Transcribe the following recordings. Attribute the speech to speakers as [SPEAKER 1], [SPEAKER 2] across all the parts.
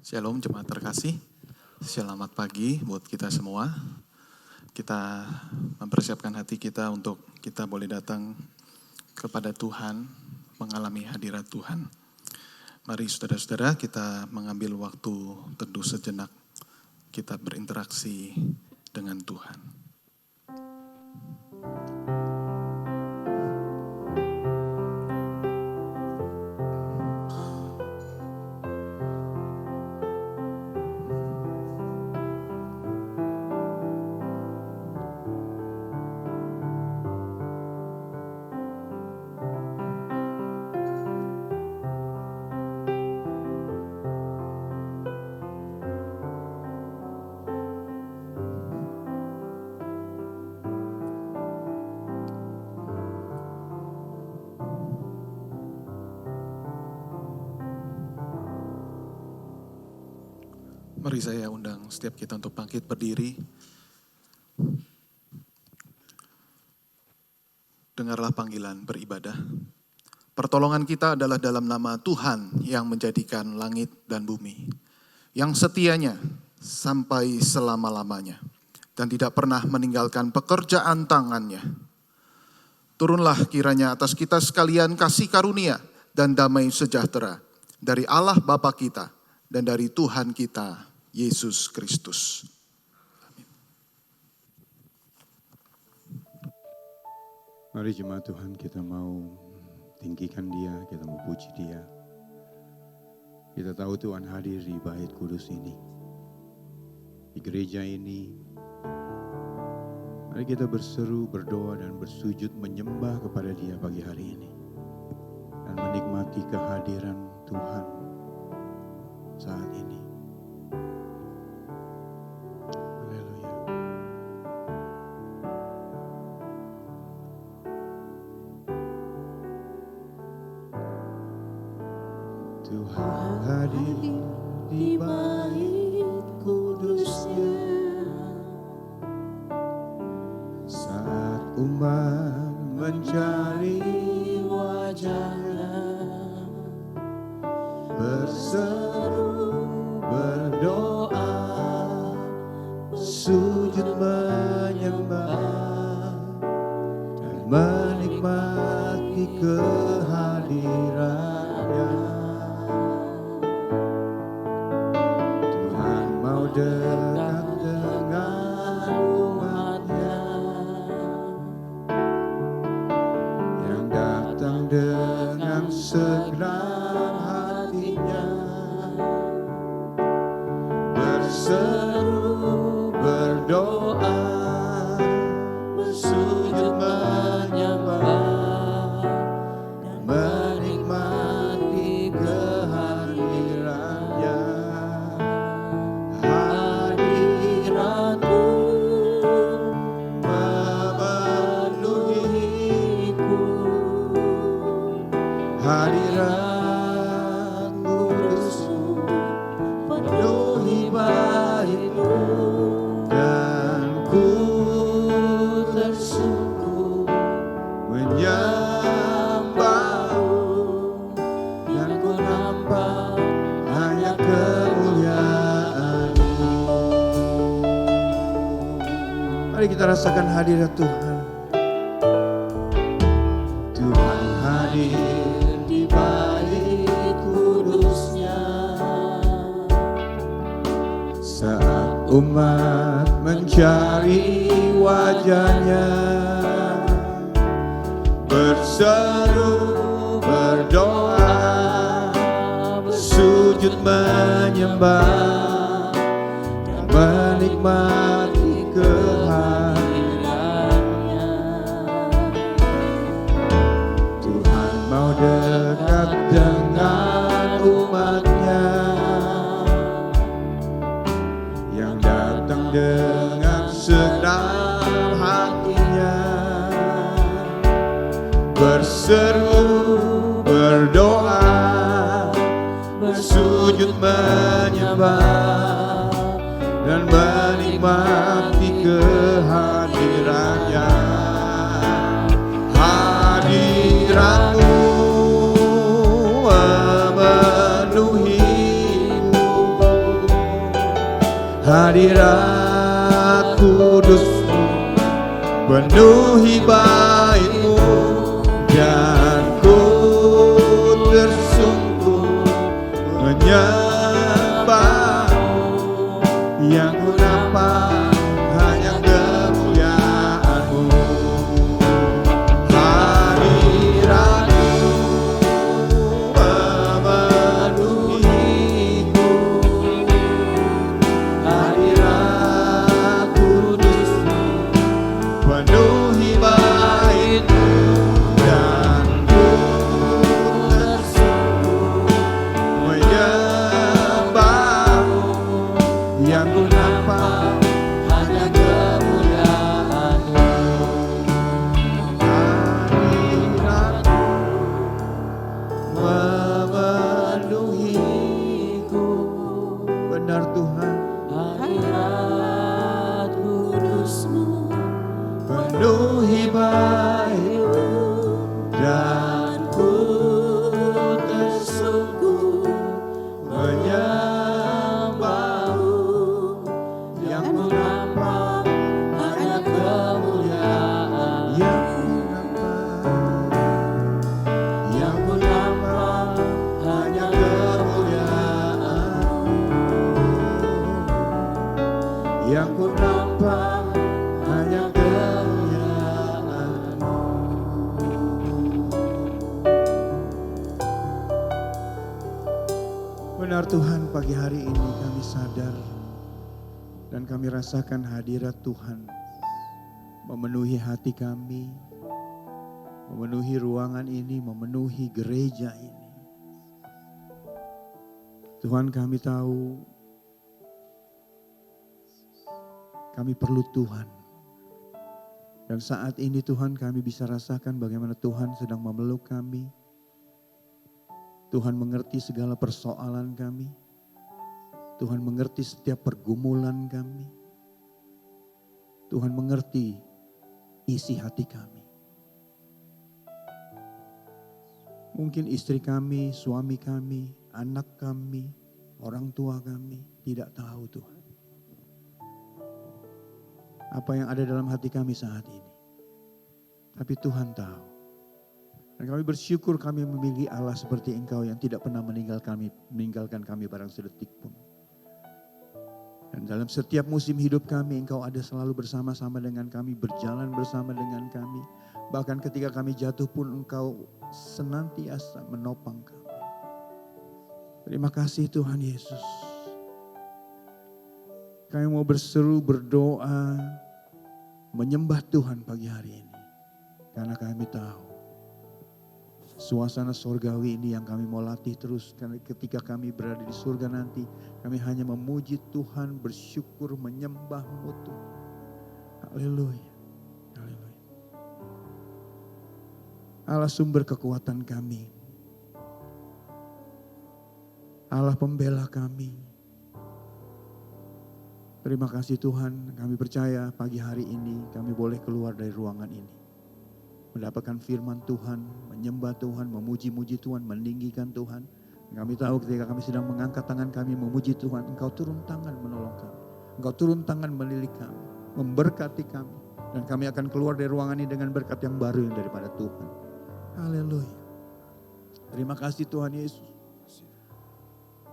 [SPEAKER 1] Shalom jemaat terkasih, selamat pagi buat kita semua. Kita mempersiapkan hati kita untuk kita boleh datang kepada Tuhan, mengalami hadirat Tuhan. Mari saudara-saudara kita mengambil waktu teduh sejenak, kita berinteraksi dengan Tuhan. Mari saya undang setiap kita untuk bangkit berdiri. Dengarlah panggilan beribadah. Pertolongan kita adalah dalam nama Tuhan yang menjadikan langit dan bumi, yang setianya sampai selama-lamanya dan tidak pernah meninggalkan pekerjaan tangannya. Turunlah kiranya atas kita sekalian kasih karunia dan damai sejahtera dari Allah Bapa kita dan dari Tuhan kita Yesus Kristus. Amin.
[SPEAKER 2] Mari jemaat Tuhan, kita mau tinggikan Dia, kita mau puji Dia. Kita tahu Tuhan hadir di Bait Kudus ini, di gereja ini. Mari kita berseru, berdoa dan bersujud menyembah kepada Dia pagi hari ini. Dan menikmati kehadiran Tuhan saat ini. Tuhan hadir di Bait Kudus-Nya saat umat mencari wajah-Nya, berseru, berdoa, sujud menyembah dan menikmati kehadiran-Nya. Dekat dengan umat-Nya yang datang dengan segenap hatinya, berseru, berdoa, bersujud menyembah dan menikmati kehadiran-Nya. Hadirat Kudus-Mu penuhi bait-Mu dan ku tersungkur menyembah-Mu dan ku nampak hanya kemuliaan-Mu. Mari kita rasakan hadirat Tuhan. Tuhan hadir di Bait Kudus-Nya saat umat mencari wajah-Nya, berseru, berdoa, sujud menyembah dan menikmati kehadiran-Nya. Tuhan mau dekat dengan umat-Nya yang datang dengan segenap hatinya, berseru, berdoa, bersujud menyembah dan menikmati hadirat kudus-Mu penuhi bait-Mu, dan ku tersungkur menyembah-Mu. Yang ku nampak hanya kemuliaan-Mu. Hadirat-Mu memenuhiku, hadirat kudus-Mu penuhi bait-Mu, dan ku tersungkur menyembah-Mu. Yang ku nampak hanya kemuliaan-Mu. Hadirat-Mu memenuhiku. Benar Tuhan,
[SPEAKER 3] Hadirat kudus-Mu
[SPEAKER 2] penuhi bait-Mu, dan ku
[SPEAKER 3] tersungkur
[SPEAKER 2] menyembah-Mu. Yang ku nampak
[SPEAKER 3] hanya kemuliaan.
[SPEAKER 2] yang ku nampak hanya kemuliaan-Mu. Yang ku nampak hanya kemuliaan-Mu. Benar Tuhan, pagi hari ini kami sadar dan kami rasakan hadirat Tuhan memenuhi hati kami, memenuhi ruangan ini, memenuhi gereja ini. Tuhan, kami tahu kami perlu Tuhan. Dan saat ini Tuhan, kami bisa rasakan bagaimana Tuhan sedang memeluk kami. Tuhan mengerti segala persoalan kami. Tuhan mengerti setiap pergumulan kami. Tuhan mengerti isi hati kami. Mungkin istri kami, suami kami, anak kami, orang tua kami tidak tahu Tuhan apa yang ada dalam hati kami saat ini. Tapi Tuhan tahu. Dan kami bersyukur kami memiliki Allah seperti Engkau yang tidak pernah meninggalkan kami barang sedetik pun. Dan dalam setiap musim hidup kami, Engkau ada selalu bersama-sama dengan kami, berjalan bersama dengan kami. Bahkan ketika kami jatuh pun Engkau senantiasa menopang kami. Terima kasih Tuhan Yesus. Kami mau berseru, berdoa, menyembah Tuhan pagi hari ini. Karena kami tahu suasana surgawi ini yang kami mau latih terus. Karena ketika kami berada di surga nanti, kami hanya memuji Tuhan, bersyukur, menyembah-Mu Tuhan. Haleluya. Haleluya. Allah sumber kekuatan kami. Allah pembela kami. Terima kasih Tuhan, kami percaya pagi hari ini kami boleh keluar dari ruangan ini. Mendapatkan firman Tuhan, menyembah Tuhan, memuji-muji Tuhan, meninggikan Tuhan. Kami tahu ketika kami sedang mengangkat tangan kami memuji Tuhan, Engkau turun tangan menolong kami. Engkau turun tangan melilit kami, memberkati kami. Dan kami akan keluar dari ruangan ini dengan berkat yang baru yang daripada Tuhan. Haleluya. Terima kasih Tuhan Yesus.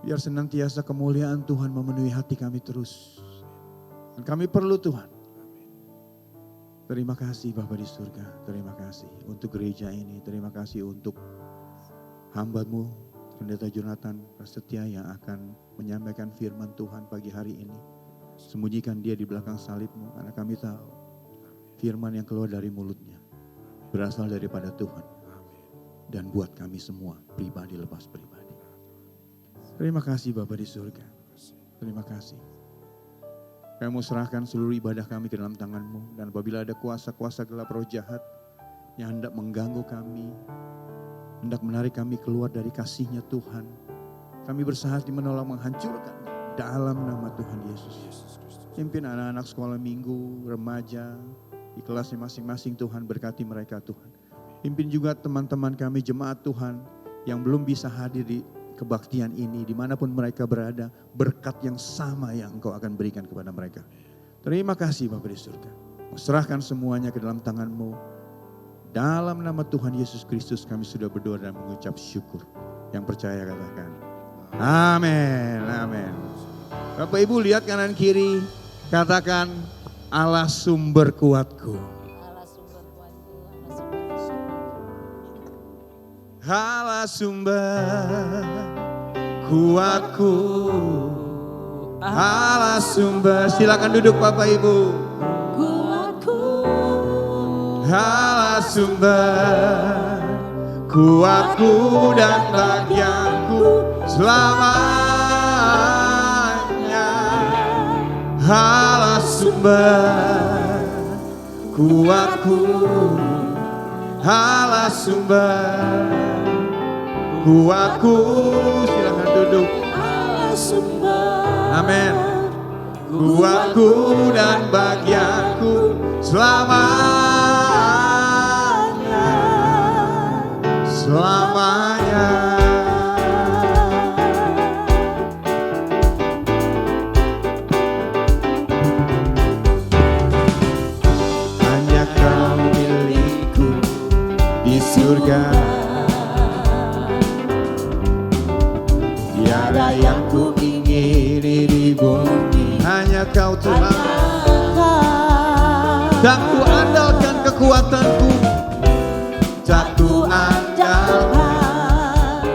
[SPEAKER 2] Biar senantiasa kemuliaan Tuhan memenuhi hati kami terus. Dan kami perlu Tuhan. Terima kasih Bapa di surga. Terima kasih untuk gereja ini. Terima kasih untuk hamba-Mu, Pendeta Jonathan Prasetya yang akan menyampaikan firman Tuhan pagi hari ini. Sembunyikan dia di belakang salib-Mu. Karena kami tahu firman yang keluar dari mulutnya berasal daripada Tuhan. Dan buat kami semua pribadi lepas pribadi. Terima kasih Bapa di surga. Terima kasih. Kami mau serahkan seluruh ibadah kami ke dalam tangan-Mu. Dan apabila ada kuasa-kuasa gelap roh jahat yang hendak mengganggu kami, hendak menarik kami keluar dari kasih-Nya Tuhan, kami bersahati menolong menghancurkannya dalam nama Tuhan Yesus. Pimpin anak-anak sekolah minggu, remaja, di kelasnya masing-masing Tuhan, berkati mereka Tuhan. Pimpin juga teman-teman kami jemaat Tuhan yang belum bisa hadir di kebaktian ini, dimanapun mereka berada, berkat yang sama yang Engkau akan berikan kepada mereka. Terima kasih Bapa di surga. Serahkan semuanya ke dalam tangan-Mu. Dalam nama Tuhan Yesus Kristus kami sudah berdoa dan mengucap syukur. Yang percaya katakan, amin, amin. Bapak Ibu lihat kanan kiri, katakan Allah sumber kuatku. Allah sumber kuatku. Allah sumber. Silakan duduk Bapak Ibu. Allah sumber kuatku dan bagianku selamanya. Allah sumber kuatku. Allah sumber kuatku. Silakan duduk. Amin. Kuatku dan bagianku selamanya. Selamanya. Hanya Kau milikku di surga. Tiada yang ku ingini di bumi. Hanya Kau Tuhan. Tak ku andalkan kekuatanku. Tak ku andalkan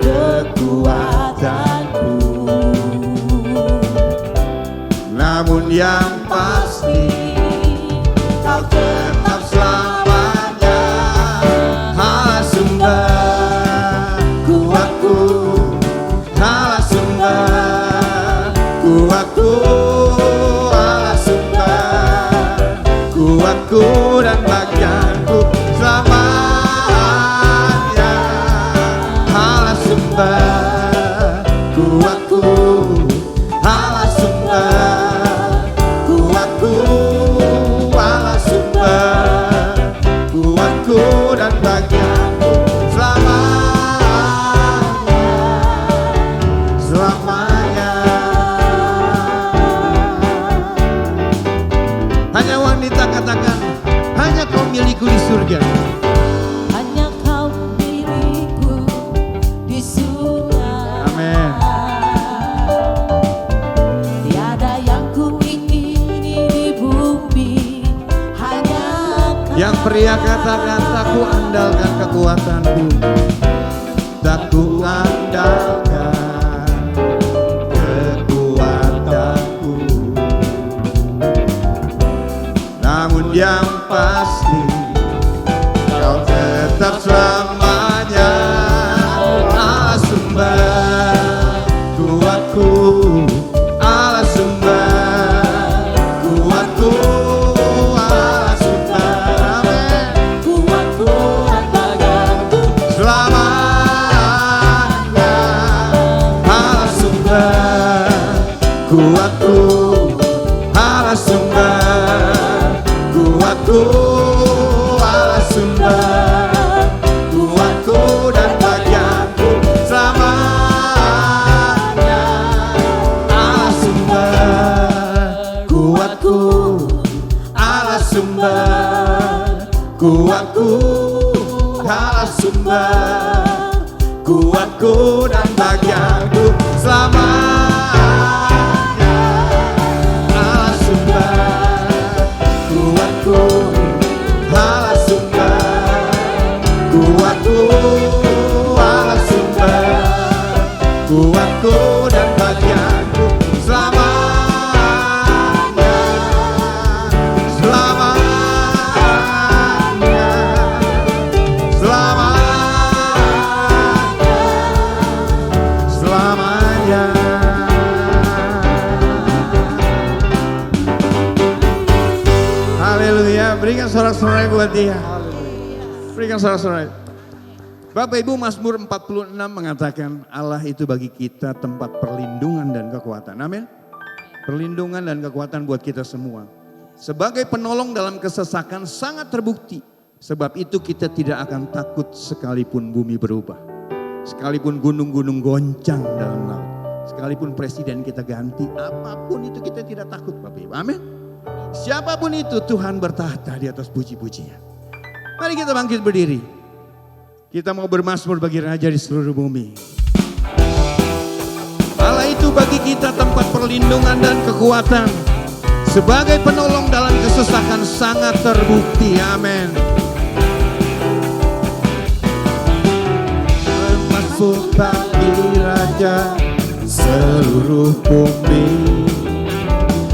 [SPEAKER 2] kekuatanku. Namun yang pasti Kau tetap selamanya. Allah sumber kuatku. Allah sumber kuatku. Allah sumber kuatku dan bagianku selamanya. Allah sumber kuatku. Allah sumber kuatku. Allah sumber kuatku dan bagianku selamanya. Selamanya. Hanya wanita katakan, hanya Kau milikku di surga.
[SPEAKER 3] Hanya Kau milikku di surga.
[SPEAKER 2] Amin.
[SPEAKER 3] Tiada yang ku ingini di bumi. Hanya Kau.
[SPEAKER 2] Yang pria katakan, tak ku andalkan kekuatanku. Tak ku andalkan kekuatanku. Namun yang pasti Kau tetap selamanya. Allah sumber kuatku. Allah sumber kuatku. Allah sumber. Amin.
[SPEAKER 3] Kuatku dan bagianku
[SPEAKER 2] Selamanya. Allah sumber kuatku. Allah sumber kuatku. Allah sumber kuatku dan bagianku selamanya. Allah sumber kuatku. Allah sumber kuatku. Allah sumber kuatku dan bagianku selamanya. Allah sumber kuatku. Allah sumber kuatku. Allah sumber kuatku dan bagianku selamanya. Selamanya. Selamanya. Selamanya. Haleluya. Berikan sorak-sorai buat Dia. Berikan sorak-sorai. Bapak Ibu, Mazmur 46 mengatakan Allah itu bagi kita tempat perlindungan dan kekuatan. Amin. Perlindungan dan kekuatan buat kita semua. Sebagai penolong dalam kesesakan sangat terbukti. Sebab itu kita tidak akan takut sekalipun bumi berubah. Sekalipun gunung-gunung goncang dalam laut. Sekalipun presiden kita ganti, apapun itu kita tidak takut Bapak Ibu. Amin. Siapapun itu Tuhan bertahta di atas puji-pujian. Mari kita bangkit berdiri. Kita mau bermazmur bagi Raja di seluruh bumi. Allah itu bagi kita tempat perlindungan dan kekuatan. Sebagai penolong dalam kesesakan sangat terbukti. Amin. Bermazmur bagi Raja seluruh bumi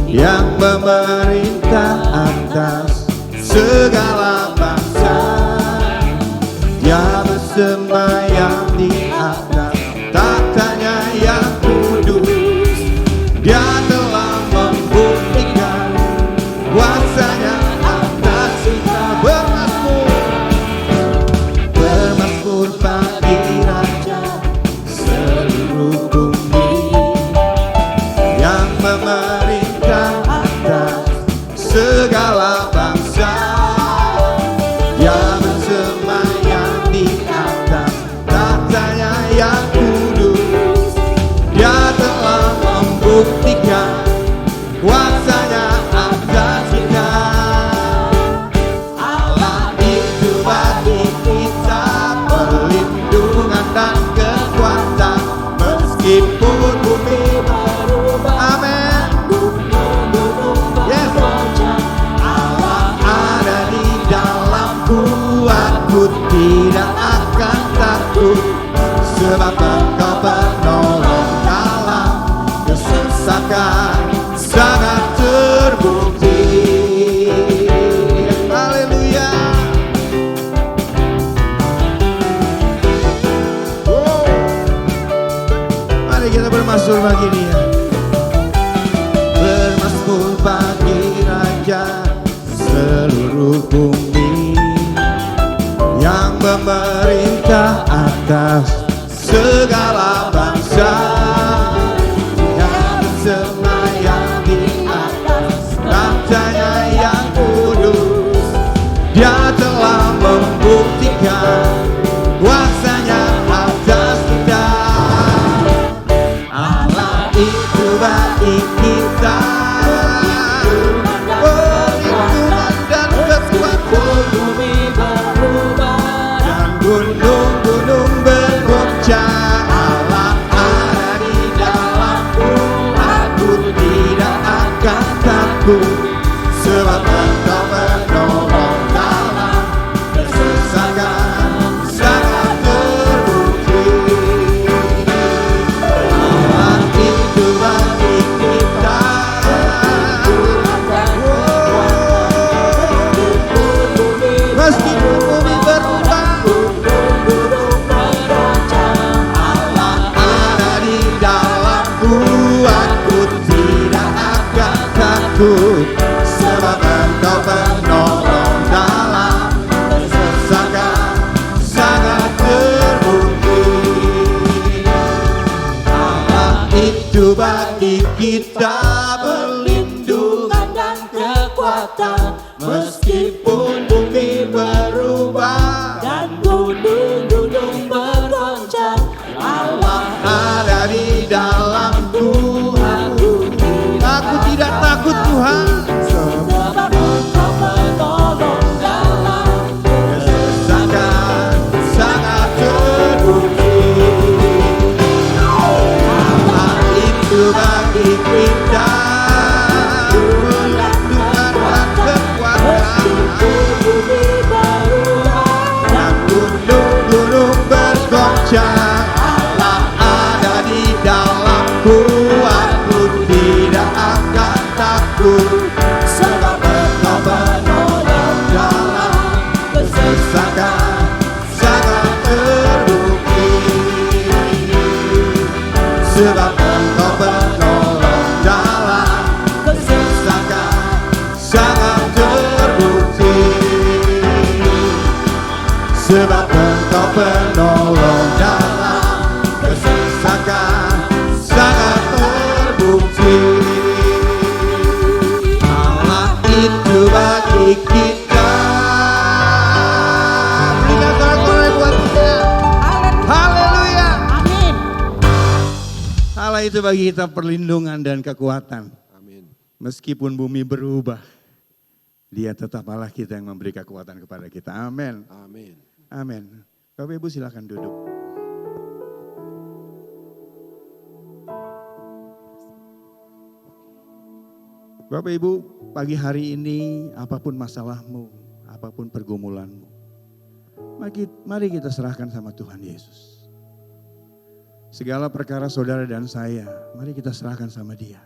[SPEAKER 2] yang memerintah atas segala bangsa. Dia bersemayam di atas tahtanya yang kudus. Dia telah membuktikan kuasanya atas kita. Bermazmur bagi Raja seluruh bumi yang memerintah atas segala bangsa. Dia bersemayam di atas tahtanya yang kudus. Dia telah membuktikan kuasanya atas kita. Allah itu bagi kita perlindungan dan kekuatan. Meskipun bumi berubah, amin. Yes. Allah ada di dalamku, aku tidak akan takut. Sebab Engkau penolong dalam kesesakan sangat terbukti. Haleluya. Mari kita bermazmur bagi Dia. Bermazmur bagi Raja seluruh bumi yang memerintah atas segala bangsa. Dia bersemayam di atas tahtanya yang kudus. Dia telah membuktikan kuasanya atas kita. Allah itu bagi kita perlindungan dan kekuatan.
[SPEAKER 3] Bumi berubah
[SPEAKER 2] Dan gunung-gunung bergoncang. Allah ada di dalamku, aku tidak akan takut. Sebab Engkau menolong dalam kesesakan sangat terbukti. Allah itu bagi kita meskipun bumi berubah. Allah ada di dalamku, aku tidak akan takut. Sebab Engkau penolong dalam kesesakan sangat terbukti. Allah itu bagi kita perlindungan dan kekuatan. Meskipun bumi berubah
[SPEAKER 3] dan gunung-gunung bergoncang,
[SPEAKER 2] Allah ada di dalamku, aku tidak takut Tuhan.
[SPEAKER 3] sebab Engkau penolong dalam
[SPEAKER 2] Kesesakan sangat terbukti. Allah itu bagi kita Allah itu bagi kita perlindungan dan kekuatan.
[SPEAKER 4] Amin.
[SPEAKER 2] Meskipun bumi berubah, Dia tetap Allah kita yang memberi kekuatan kepada kita. Amin.
[SPEAKER 4] Amin.
[SPEAKER 2] Amin. Bapak Ibu silakan duduk. Bapak Ibu, pagi hari ini apapun masalahmu, apapun pergumulanmu, mari kita serahkan sama Tuhan Yesus. Segala perkara saudara dan saya, mari kita serahkan sama Dia.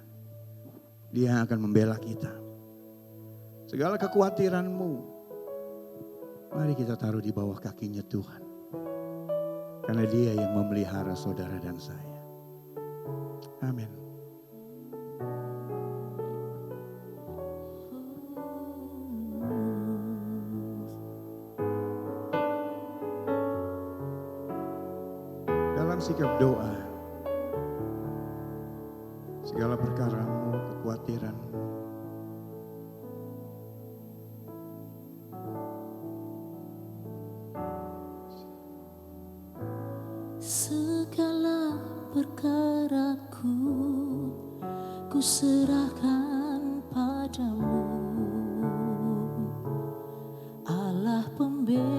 [SPEAKER 2] Dia akan membela kita. Segala kekhawatiranmu, mari kita taruh di bawah kakinya Tuhan. Karena Dia yang memelihara saudara dan saya. Amin. Dalam sikap doa, segala perkaramu, kekhawatiranmu,
[SPEAKER 3] segala perkaraku ku serahkan padamu, Allah pembelaku.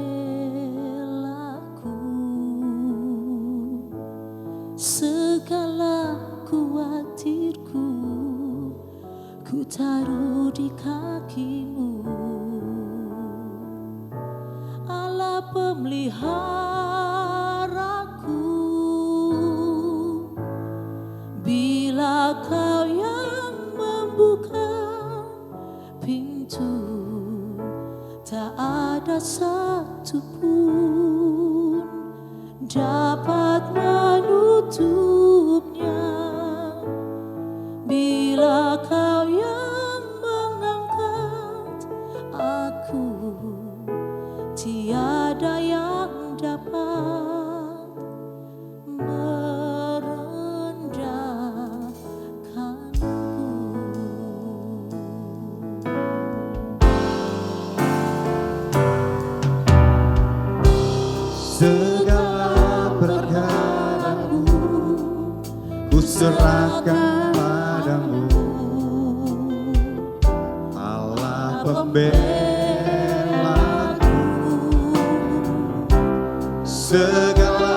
[SPEAKER 3] Segala khawatirku ku taruh di kakimu, Allah pemeliharaku. Bila Kau yang membuka pintu, tak ada satu pun dapat menutupnya. Bila Kau yang mengangkat aku, tiada yang dapat merendahkanku.
[SPEAKER 2] segala perkaraku ku serahkan padamu, Allah pembelaku. Segala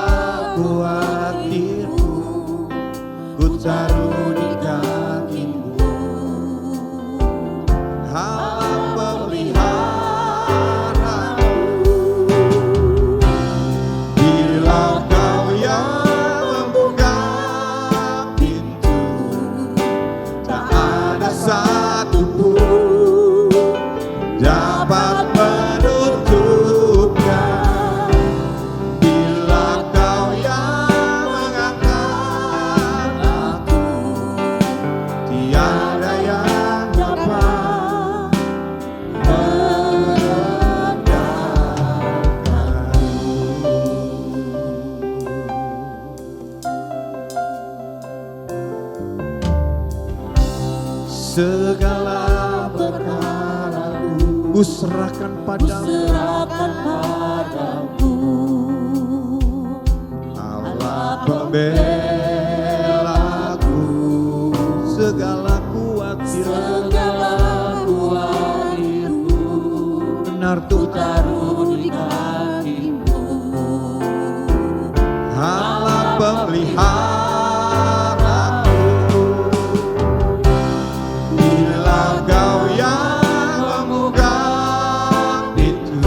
[SPEAKER 2] khawatirku ku taruh di kakimu, Allah pemeliharaku. Bila Kau yang membuka pintu, tak ada satu pun dapat menutupnya. Bila Kau yang mengangkat aku, tiada yang dapat segala perkaraku ku serahkan padamu,
[SPEAKER 3] Serahkan padamu,
[SPEAKER 2] Allah pembelaku. Segala kuatiran
[SPEAKER 3] segala khawatirku
[SPEAKER 2] benar
[SPEAKER 3] ku
[SPEAKER 2] Tuhan,
[SPEAKER 3] taruh di kakimu,
[SPEAKER 2] Allah pemeliharaku. Bila Kau yang membuka pintu,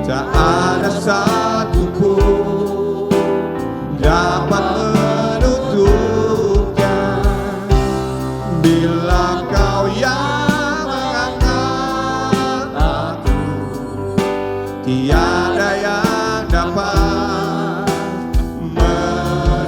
[SPEAKER 2] tak ada satu pun dapat menutupnya. Bila Kau yang mengangkat aku, tiada yang dapat menutupnya.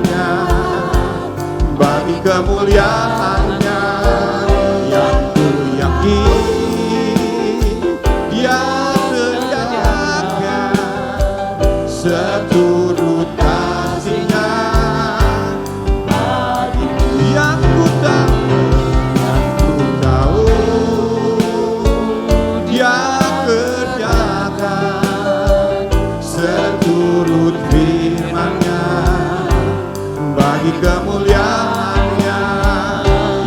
[SPEAKER 2] kemuliaannya, bagi kemuliaannya yang ku yakin Dia sediakan seturut kasih-Nya bagiku. Yang ku tahu Dia kerjakan seturut firman-Nya bagi kemuliaannya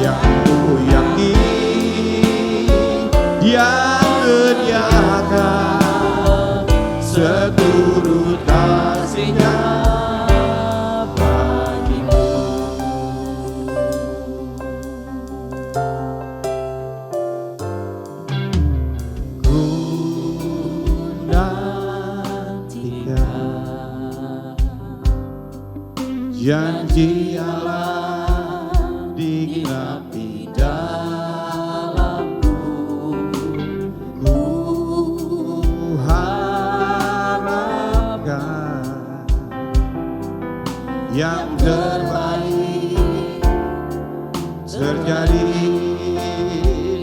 [SPEAKER 2] yang ku yakin Dia sediakan seturut kasih-Nya bagiku. Ku nantikan janji Allah digenapi dalamku. Ku harapkan yang terbaik terjadi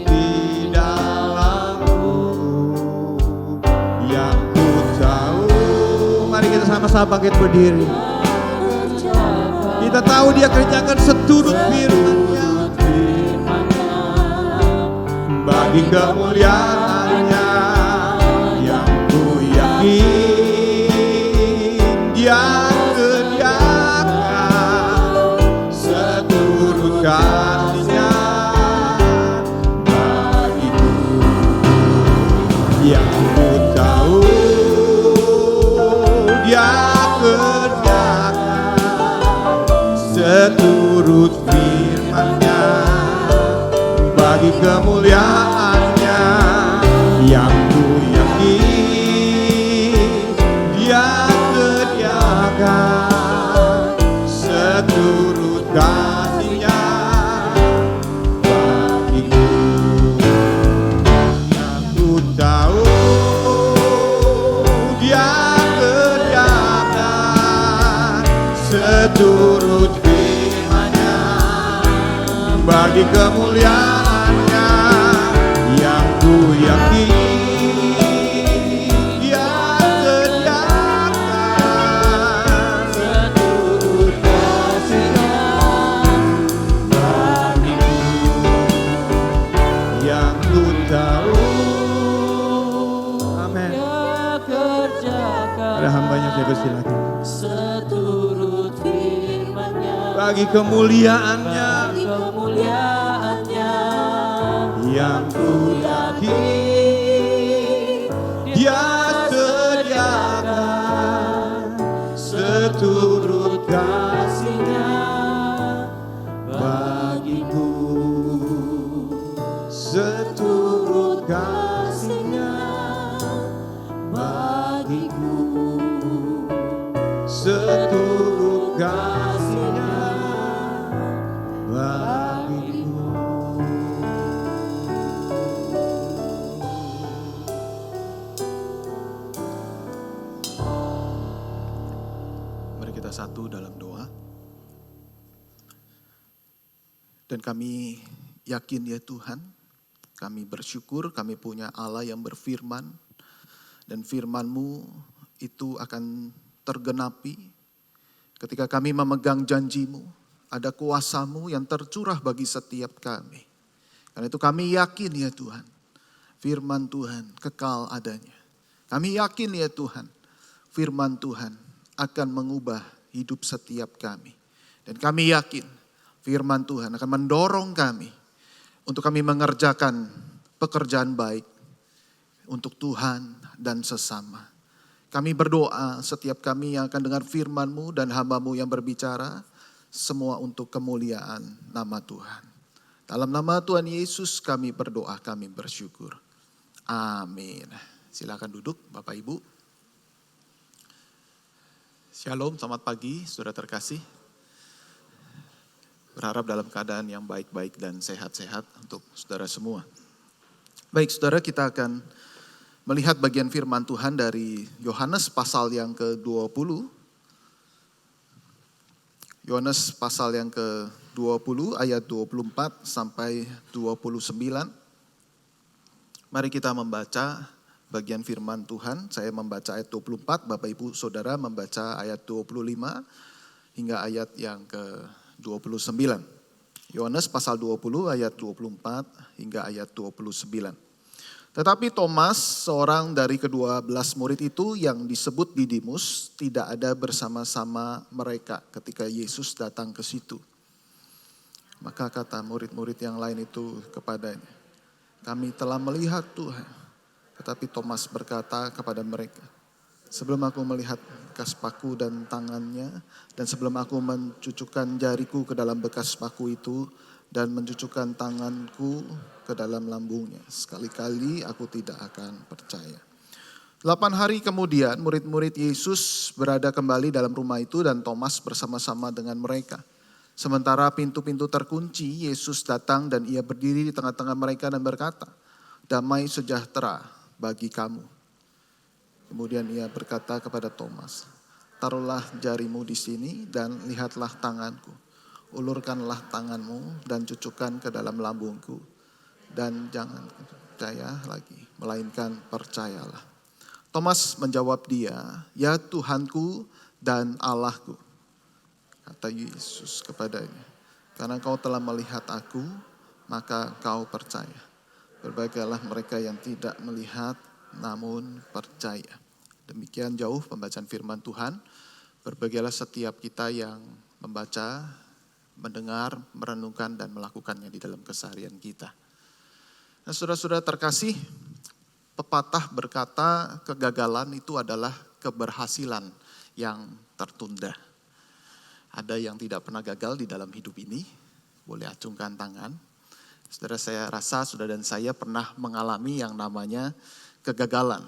[SPEAKER 2] di dalamku. Yang ku tahu, mari kita sama-sama bangkit berdiri. Kita tahu Dia kerjakan seturut firman-Nya bagi kemuliaannya yang ku yakin Dia sediakan seturut kasih-Nya bagiku. Yang ku tahu Dia kerjakan seturut firman-Nya bagi kemuliaannya yang ku yakin Dia sediakan seturut kasih-Nya bagiku. Yang ku tahu Dia kerjakan seturut firman-Nya bagi kemuliaannya yang ku yakin Dia sediakan seturut kasih-Nya bagiku. Yang ku tahu, amin. Ada hambanya, saya persilakan.
[SPEAKER 3] Seturut firman-Nya
[SPEAKER 2] Bagi kemuliaannya yang ku yakin Dia sediakan seturut kasih-Nya bagiku. Seturut kasih-Nya bagiku. Seturut kasih-Nya bagiku.
[SPEAKER 1] Mari kita satu dalam doa. Dan kami yakin ya Tuhan, kami bersyukur kami punya Allah yang berfirman. Dan firman-Mu itu akan tergenapi ketika kami memegang janji-Mu. Ada kuasa-Mu yang tercurah bagi setiap kami. Karena itu kami yakin ya Tuhan, firman Tuhan kekal adanya. Kami yakin ya Tuhan, firman Tuhan akan mengubah hidup setiap kami. Dan kami yakin firman Tuhan akan mendorong kami untuk kami mengerjakan pekerjaan baik untuk Tuhan dan sesama. Kami berdoa setiap kami yang akan dengar firman-Mu dan hamba-Mu yang berbicara, semua untuk kemuliaan nama Tuhan. Dalam nama Tuhan Yesus kami berdoa, kami bersyukur. Amin. Silakan duduk Bapak Ibu. Shalom, selamat pagi saudara terkasih. Berharap dalam keadaan yang baik-baik dan sehat-sehat untuk saudara semua. Baik saudara, kita akan melihat bagian firman Tuhan dari Yohanes pasal yang ke-20. Yohanes pasal yang ke-20 ayat 24 sampai 29. Mari kita membaca bagian firman Tuhan. Saya membaca ayat 24, Bapak Ibu Saudara membaca ayat 25 hingga ayat yang ke-29. Yohanes pasal 20 ayat 24 hingga ayat 29. Tetapi Thomas, seorang dari ke-12 murid itu yang disebut Didimus, tidak ada bersama-sama mereka ketika Yesus datang ke situ. Maka kata murid-murid yang lain itu kepadanya, kami telah melihat Tuhan. Tetapi Thomas berkata kepada mereka, sebelum aku melihat bekas paku dan tangannya, dan sebelum aku mencucukkan jariku ke dalam bekas paku itu, dan mencucukkan tanganku ke dalam lambungnya, sekali-kali aku tidak akan percaya. 8 hari kemudian murid-murid Yesus berada kembali dalam rumah itu dan Thomas bersama-sama dengan mereka. Sementara pintu-pintu terkunci, Yesus datang dan ia berdiri di tengah-tengah mereka dan berkata, damai sejahtera bagi kamu. Kemudian ia berkata kepada Thomas, taruhlah jarimu di sini dan lihatlah tanganku. Ulurkanlah tanganmu dan cucukkan ke dalam lambungku. Dan jangan percaya lagi, melainkan percayalah. Thomas menjawab dia, ya Tuhanku dan Allahku. Kata Yesus kepadanya, karena kau telah melihat aku, maka kau percaya. Berbahagialah mereka yang tidak melihat, namun percaya. Demikian jauh pembacaan firman Tuhan. Berbahagialah setiap kita yang membaca, mendengar, merenungkan, dan melakukannya di dalam keseharian kita. Nah, saudara-saudara terkasih, pepatah berkata kegagalan itu adalah keberhasilan yang tertunda. Ada yang tidak pernah gagal di dalam hidup ini, boleh acungkan tangan. Saudara, saya rasa saudara dan saya pernah mengalami yang namanya kegagalan.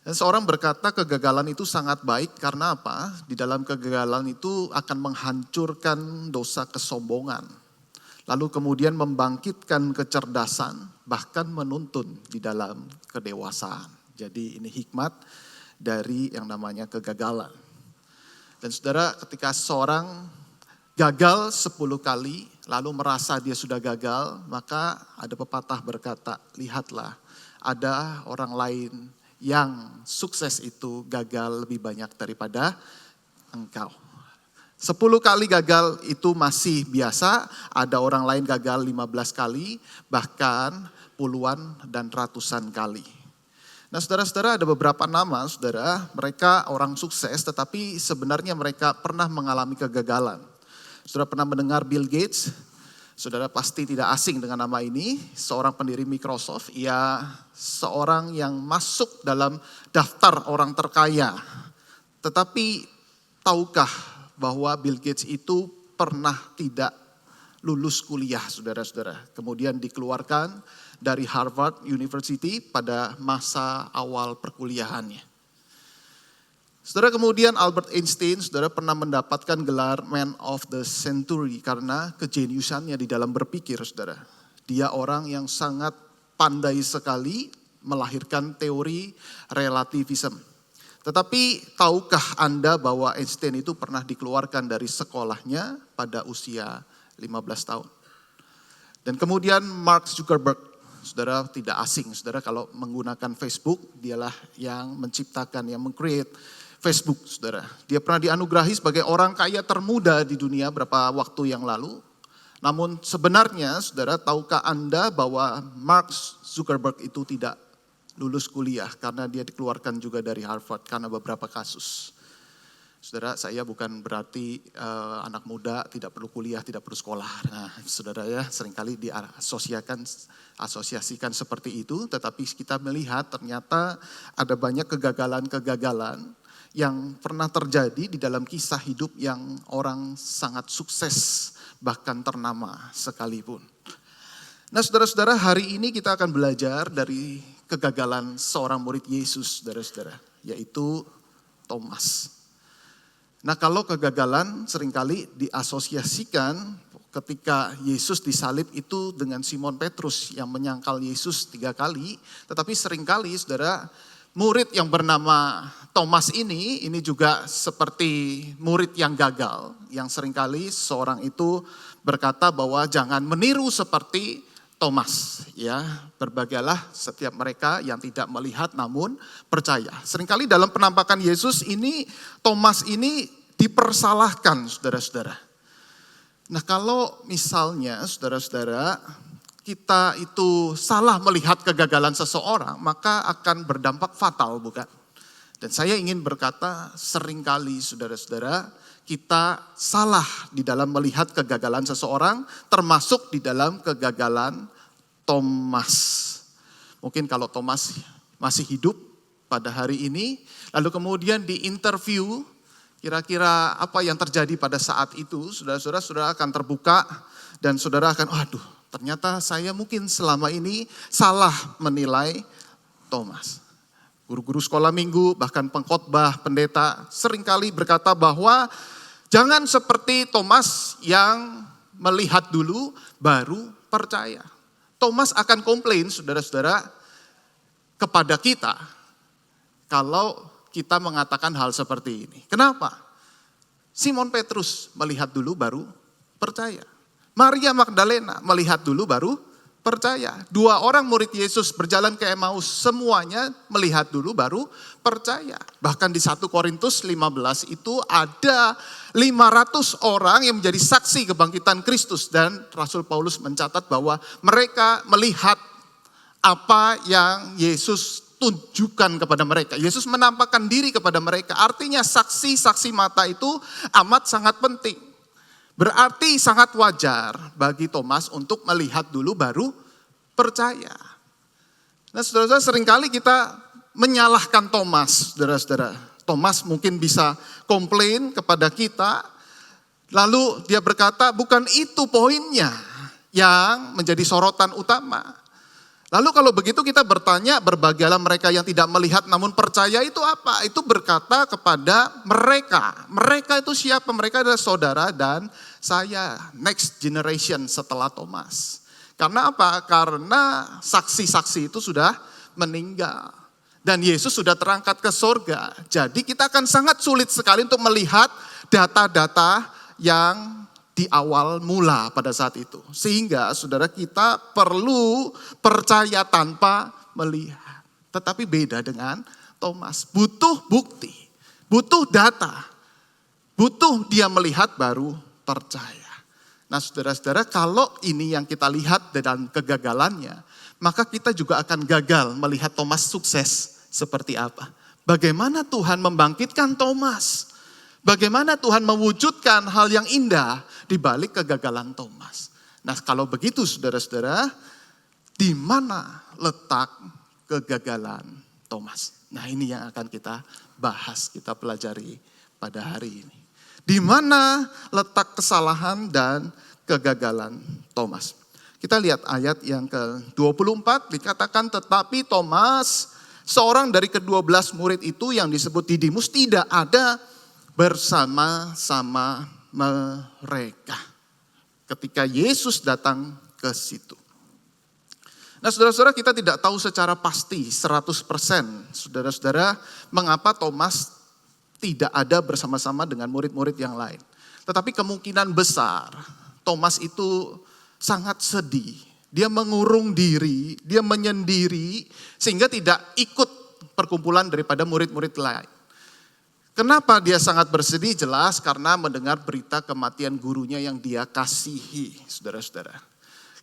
[SPEAKER 1] Dan seorang berkata kegagalan itu sangat baik karena apa? Di dalam kegagalan itu akan menghancurkan dosa kesombongan. Lalu kemudian membangkitkan kecerdasan, bahkan menuntun di dalam kedewasaan. Jadi ini hikmat dari yang namanya kegagalan. Dan saudara, ketika seorang gagal 10 kali, lalu merasa dia sudah gagal, maka ada pepatah berkata, lihatlah ada orang lain yang sukses itu gagal lebih banyak daripada engkau. 10 kali gagal itu masih biasa, ada orang lain gagal 15 kali, bahkan puluhan dan ratusan kali. Nah saudara-saudara, ada beberapa nama saudara, mereka orang sukses tetapi sebenarnya mereka pernah mengalami kegagalan. Saudara pernah mendengar Bill Gates? Saudara pasti tidak asing dengan nama ini, seorang pendiri Microsoft, ia seorang yang masuk dalam daftar orang terkaya. Tetapi tahukah bahwa Bill Gates itu pernah tidak lulus kuliah, saudara-saudara. Kemudian dikeluarkan dari Harvard University pada masa awal perkuliahannya. Saudara, kemudian Albert Einstein, saudara pernah mendapatkan gelar Man of the Century karena kejeniusannya di dalam berpikir, saudara. Dia orang yang sangat pandai sekali melahirkan teori relativisme. Tetapi tahukah Anda bahwa Einstein itu pernah dikeluarkan dari sekolahnya pada usia 15 tahun. Dan kemudian Mark Zuckerberg, saudara tidak asing, saudara kalau menggunakan Facebook, dialah yang menciptakan, yang meng-create Facebook, saudara. Dia pernah dianugerahi sebagai orang kaya termuda di dunia beberapa waktu yang lalu. Namun sebenarnya, saudara, tahukah Anda bahwa Mark Zuckerberg itu tidak lulus kuliah karena dia dikeluarkan juga dari Harvard karena beberapa kasus. Saudara, saya bukan berarti anak muda tidak perlu kuliah, tidak perlu sekolah. Nah, saudara ya, seringkali diasosiasikan seperti itu. Tetapi kita melihat ternyata ada banyak kegagalan-kegagalan yang pernah terjadi di dalam kisah hidup yang orang sangat sukses, bahkan ternama sekalipun. Nah saudara-saudara, hari ini kita akan belajar dari kegagalan seorang murid Yesus, saudara-saudara, yaitu Thomas. Nah kalau kegagalan seringkali diasosiasikan ketika Yesus disalib itu dengan Simon Petrus yang menyangkal Yesus 3 kali. Tetapi seringkali saudara, murid yang bernama Thomas ini juga seperti murid yang gagal, yang seringkali seorang itu berkata bahwa jangan meniru seperti Thomas, ya. Berbagailah setiap mereka yang tidak melihat namun percaya. Seringkali dalam penampakan Yesus ini, Thomas ini dipersalahkan, saudara-saudara. Nah, kalau misalnya saudara-saudara kita itu salah melihat kegagalan seseorang, maka akan berdampak fatal, bukan? Dan saya ingin berkata, seringkali saudara-saudara kita salah di dalam melihat kegagalan seseorang, termasuk di dalam kegagalan Thomas. Mungkin kalau Thomas masih hidup pada hari ini, lalu kemudian di interview, kira-kira apa yang terjadi pada saat itu, saudara-saudara akan terbuka dan saudara akan, waduh, ternyata saya mungkin selama ini salah menilai Thomas. Guru-guru sekolah minggu, bahkan pengkhotbah, pendeta seringkali berkata bahwa jangan seperti Thomas yang melihat dulu baru percaya. Thomas akan komplain, saudara-saudara, kepada kita kalau kita mengatakan hal seperti ini. Kenapa? Simon Petrus melihat dulu baru percaya. Maria Magdalena melihat dulu baru percaya. 2 orang murid Yesus berjalan ke Emmaus, semuanya melihat dulu baru percaya. Bahkan di 1 Korintus 15 itu ada 500 orang yang menjadi saksi kebangkitan Kristus. Dan Rasul Paulus mencatat bahwa mereka melihat apa yang Yesus tunjukkan kepada mereka. Yesus menampakkan diri kepada mereka. Artinya saksi-saksi mata itu amat sangat penting. Berarti sangat wajar bagi Thomas untuk melihat dulu baru percaya. Nah, saudara-saudara, seringkali kita menyalahkan Thomas, saudara-saudara. Thomas mungkin bisa komplain kepada kita, lalu dia berkata bukan itu poinnya yang menjadi sorotan utama. Lalu kalau begitu kita bertanya, berbagailah mereka yang tidak melihat namun percaya itu apa? Itu berkata kepada mereka. Mereka itu siapa? Mereka adalah saudara dan saya, next generation setelah Thomas. Karena apa? Karena saksi-saksi itu sudah meninggal. Dan Yesus sudah terangkat ke sorga. Jadi kita akan sangat sulit sekali untuk melihat data-data yang di awal mula pada saat itu. Sehingga saudara kita perlu percaya tanpa melihat. Tetapi beda dengan Thomas. Butuh bukti, butuh data, butuh dia melihat baru percaya. Nah, saudara-saudara, kalau ini yang kita lihat dalam kegagalannya, maka kita juga akan gagal melihat Thomas sukses seperti apa. Bagaimana Tuhan membangkitkan Thomas? Bagaimana Tuhan mewujudkan hal yang indah di balik kegagalan Thomas? Nah, kalau begitu saudara-saudara, di mana letak kegagalan Thomas? Nah, ini yang akan kita bahas, kita pelajari pada hari ini. Di mana letak kesalahan dan kegagalan Thomas? Kita lihat ayat yang ke-24, dikatakan tetapi Thomas, seorang dari ke-12 murid itu yang disebut Didimus, tidak ada bersama-sama mereka ketika Yesus datang ke situ. Nah, saudara-saudara, kita tidak tahu secara pasti 100%, saudara-saudara, mengapa Thomas tidak ada bersama-sama dengan murid-murid yang lain. Tetapi kemungkinan besar Thomas itu sangat sedih. Dia mengurung diri, dia menyendiri sehingga tidak ikut perkumpulan daripada murid-murid lain. Kenapa dia sangat bersedih? Jelas karena mendengar berita kematian gurunya yang dia kasihi, saudara-saudara.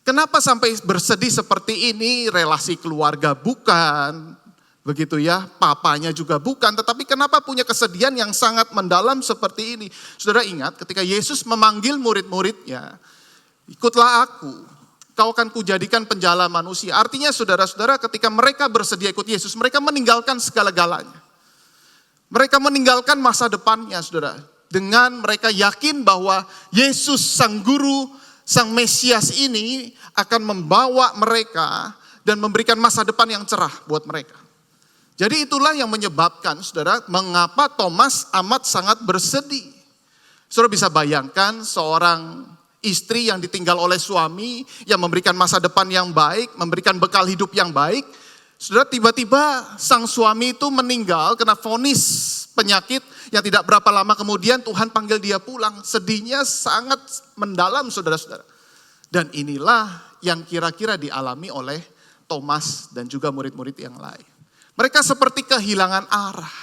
[SPEAKER 1] Kenapa sampai bersedih seperti ini? Relasi keluarga bukan, begitu ya, papanya juga bukan. Tetapi kenapa punya kesedihan yang sangat mendalam seperti ini? Saudara ingat ketika Yesus memanggil murid-muridnya, ikutlah aku, kau akan kujadikan penjala manusia. Artinya saudara-saudara ketika mereka bersedia ikut Yesus, mereka meninggalkan segala-galanya. Mereka meninggalkan masa depannya, saudara. Dengan mereka yakin bahwa Yesus sang guru, sang Mesias ini akan membawa mereka dan memberikan masa depan yang cerah buat mereka. Jadi itulah yang menyebabkan, saudara, mengapa Thomas amat sangat bersedih. Saudara bisa bayangkan seorang istri yang ditinggal oleh suami, yang memberikan masa depan yang baik, memberikan bekal hidup yang baik, Saudara, tiba-tiba sang suami itu meninggal kena vonis penyakit yang tidak berapa lama kemudian Tuhan panggil dia pulang. Sedihnya sangat mendalam saudara-saudara. Dan inilah yang kira-kira dialami oleh Thomas dan juga murid-murid yang lain. Mereka seperti kehilangan arah.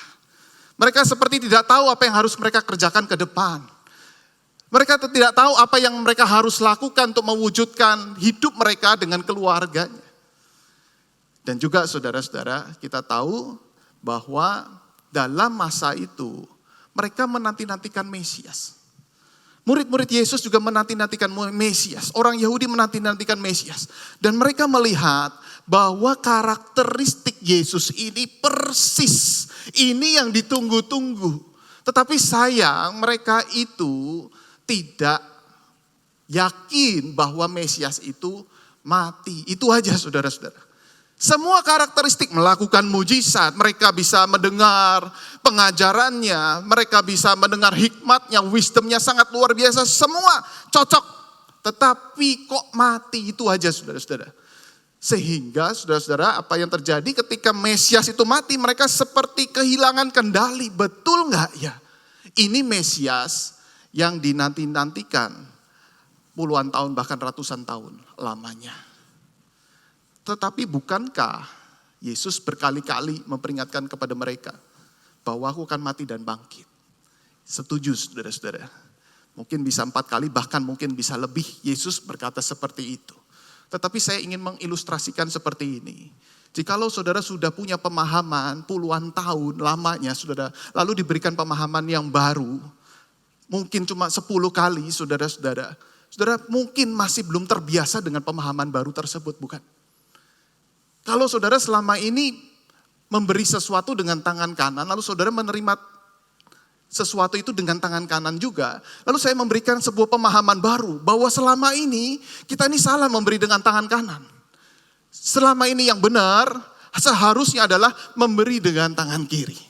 [SPEAKER 1] Mereka seperti tidak tahu apa yang harus mereka kerjakan ke depan. Mereka tidak tahu apa yang mereka harus lakukan untuk mewujudkan hidup mereka dengan keluarganya. Dan juga saudara-saudara, kita tahu bahwa dalam masa itu mereka menanti-nantikan Mesias. Murid-murid Yesus juga menanti-nantikan Mesias. Orang Yahudi menanti-nantikan Mesias. Dan mereka melihat bahwa karakteristik Yesus ini persis. Ini yang ditunggu-tunggu. Tetapi sayang mereka itu tidak yakin bahwa Mesias itu mati. Itu aja saudara-saudara. Semua karakteristik melakukan mujizat, mereka bisa mendengar pengajarannya, mereka bisa mendengar hikmatnya, wisdomnya sangat luar biasa, semua cocok. Tetapi kok mati, itu aja saudara-saudara. Sehingga saudara-saudara apa yang terjadi ketika Mesias itu mati, mereka seperti kehilangan kendali. Betul nggak ya? Ini Mesias yang dinanti-nantikan puluhan tahun bahkan ratusan tahun lamanya. Tetapi bukankah Yesus berkali-kali memperingatkan kepada mereka bahwa aku akan mati dan bangkit. Setuju saudara-saudara. Mungkin bisa 4 kali bahkan mungkin bisa lebih Yesus berkata seperti itu. Tetapi saya ingin mengilustrasikan seperti ini. Jikalau saudara sudah punya pemahaman puluhan tahun lamanya saudara, lalu diberikan pemahaman yang baru, mungkin cuma 10 kali saudara-saudara, saudara mungkin masih belum terbiasa dengan pemahaman baru tersebut, bukan? Kalau saudara selama ini memberi sesuatu dengan tangan kanan, lalu saudara menerima sesuatu itu dengan tangan kanan juga. Lalu saya memberikan sebuah pemahaman baru, bahwa selama ini kita ini salah memberi dengan tangan kanan. Selama ini yang benar, seharusnya adalah memberi dengan tangan kiri.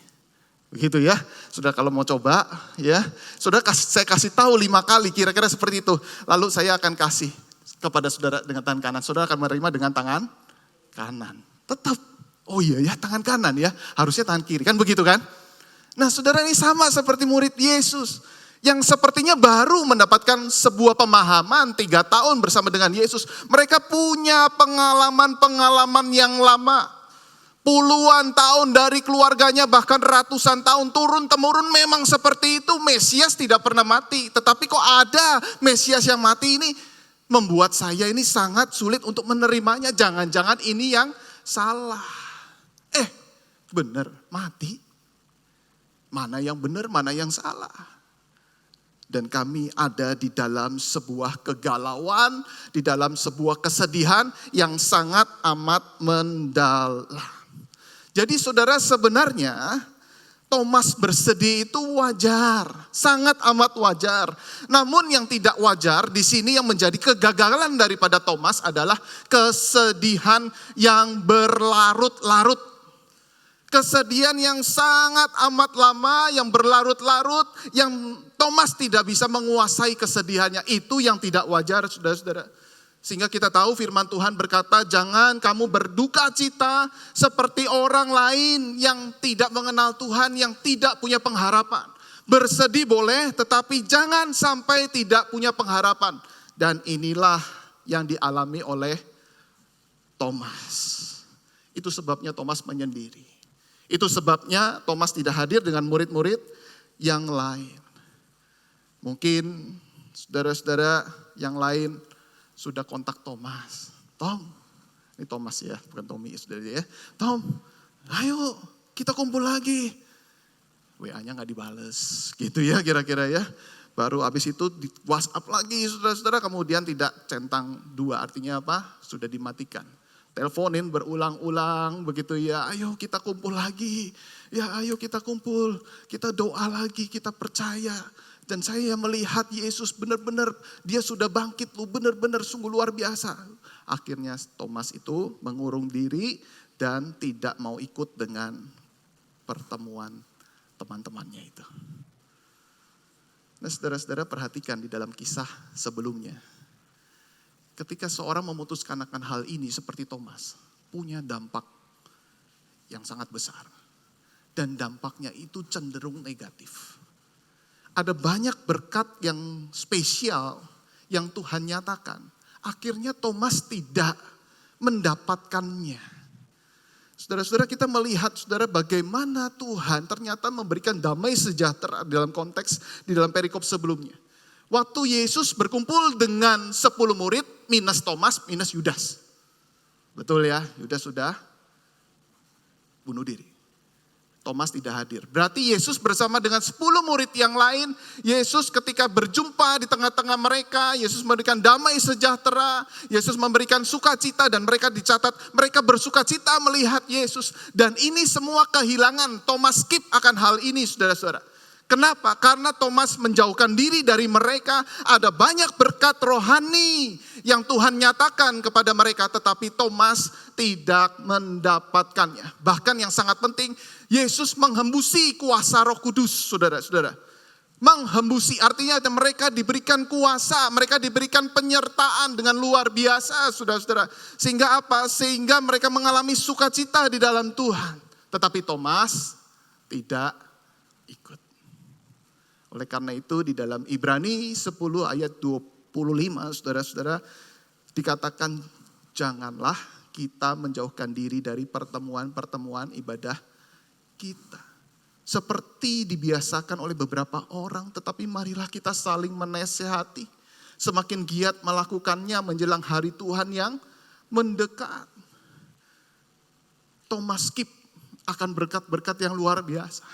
[SPEAKER 1] Begitu ya, saudara kalau mau coba ya, saudara saya kasih tahu 5 kali kira-kira seperti itu. Lalu saya akan kasih kepada saudara dengan tangan kanan, saudara akan menerima dengan tangan kanan. Tetap, oh iya ya tangan kanan ya, harusnya tangan kiri, kan begitu kan? Nah saudara ini sama seperti murid Yesus. Yang sepertinya baru mendapatkan sebuah pemahaman 3 tahun bersama dengan Yesus. Mereka punya pengalaman-pengalaman yang lama. Puluhan tahun dari keluarganya bahkan ratusan tahun turun-temurun memang seperti itu. Mesias tidak pernah mati. Tetapi kok ada Mesias yang mati ini? Membuat saya ini sangat sulit untuk menerimanya. Jangan-jangan ini yang salah. Benar, mati. Mana yang benar, mana yang salah. Dan kami ada di dalam sebuah kegalauan, di dalam sebuah kesedihan yang sangat amat mendalam. Jadi saudara sebenarnya Thomas bersedih itu wajar, sangat amat wajar. Namun yang tidak wajar di sini yang menjadi kegagalan daripada Thomas adalah kesedihan yang berlarut-larut. Kesedihan yang sangat amat lama, yang berlarut-larut, yang Thomas tidak bisa menguasai kesedihannya. Itu yang tidak wajar saudara-saudara. Sehingga kita tahu firman Tuhan berkata, jangan kamu berduka cita seperti orang lain yang tidak mengenal Tuhan, yang tidak punya pengharapan. Bersedih boleh, tetapi jangan sampai tidak punya pengharapan. Dan inilah yang dialami oleh Thomas. Itu sebabnya Thomas menyendiri. Itu sebabnya Thomas tidak hadir dengan murid-murid yang lain. Mungkin saudara-saudara yang lain sudah kontak Thomas. Tom, ini Thomas ya, bukan Tommy saudara ya. Tom, ayo kita kumpul lagi. WA-nya gak dibales, gitu ya kira-kira ya. Baru habis itu di WhatsApp lagi saudara-saudara, kemudian tidak centang 2, artinya apa? Sudah dimatikan. Teleponin berulang-ulang begitu ya, ayo kita kumpul lagi. Ya ayo kita kumpul, kita doa lagi, kita percaya. Dan saya melihat Yesus benar-benar dia sudah bangkit, lu benar-benar sungguh luar biasa. Akhirnya Thomas itu mengurung diri dan tidak mau ikut dengan pertemuan teman-temannya itu. Nah saudara-saudara perhatikan di dalam kisah sebelumnya. Ketika seorang memutuskan akan hal ini seperti Thomas, punya dampak yang sangat besar. Dan dampaknya itu cenderung negatif. Ada banyak berkat yang spesial yang Tuhan nyatakan. Akhirnya Thomas tidak mendapatkannya. Saudara-saudara, kita melihat saudara bagaimana Tuhan ternyata memberikan damai sejahtera dalam konteks di dalam perikop sebelumnya. Waktu Yesus berkumpul dengan 10 murid minus Thomas minus Yudas. Betul ya, Yudas sudah bunuh diri. Thomas tidak hadir. Berarti Yesus bersama dengan 10 murid yang lain. Yesus ketika berjumpa di tengah-tengah mereka. Yesus memberikan damai sejahtera. Yesus memberikan sukacita dan mereka dicatat. Mereka bersukacita melihat Yesus. Dan ini semua kehilangan. Thomas skip akan hal ini saudara-saudara. Kenapa? Karena Thomas menjauhkan diri dari mereka. Ada banyak berkat rohani yang Tuhan nyatakan kepada mereka. Tetapi Thomas tidak mendapatkannya. Bahkan yang sangat penting, Yesus menghembusi kuasa Roh Kudus, saudara-saudara. Menghembusi artinya mereka diberikan kuasa, mereka diberikan penyertaan dengan luar biasa, saudara-saudara. Sehingga apa? Sehingga mereka mengalami sukacita di dalam Tuhan. Tetapi Thomas tidak ikut. Oleh karena itu di dalam Ibrani 10 ayat 25, saudara-saudara, dikatakan janganlah kita menjauhkan diri dari pertemuan-pertemuan ibadah kita. Seperti dibiasakan oleh beberapa orang, tetapi marilah kita saling menasehati. Semakin giat melakukannya menjelang hari Tuhan yang mendekat. Thomas skip akan berkat-berkat yang luar biasa.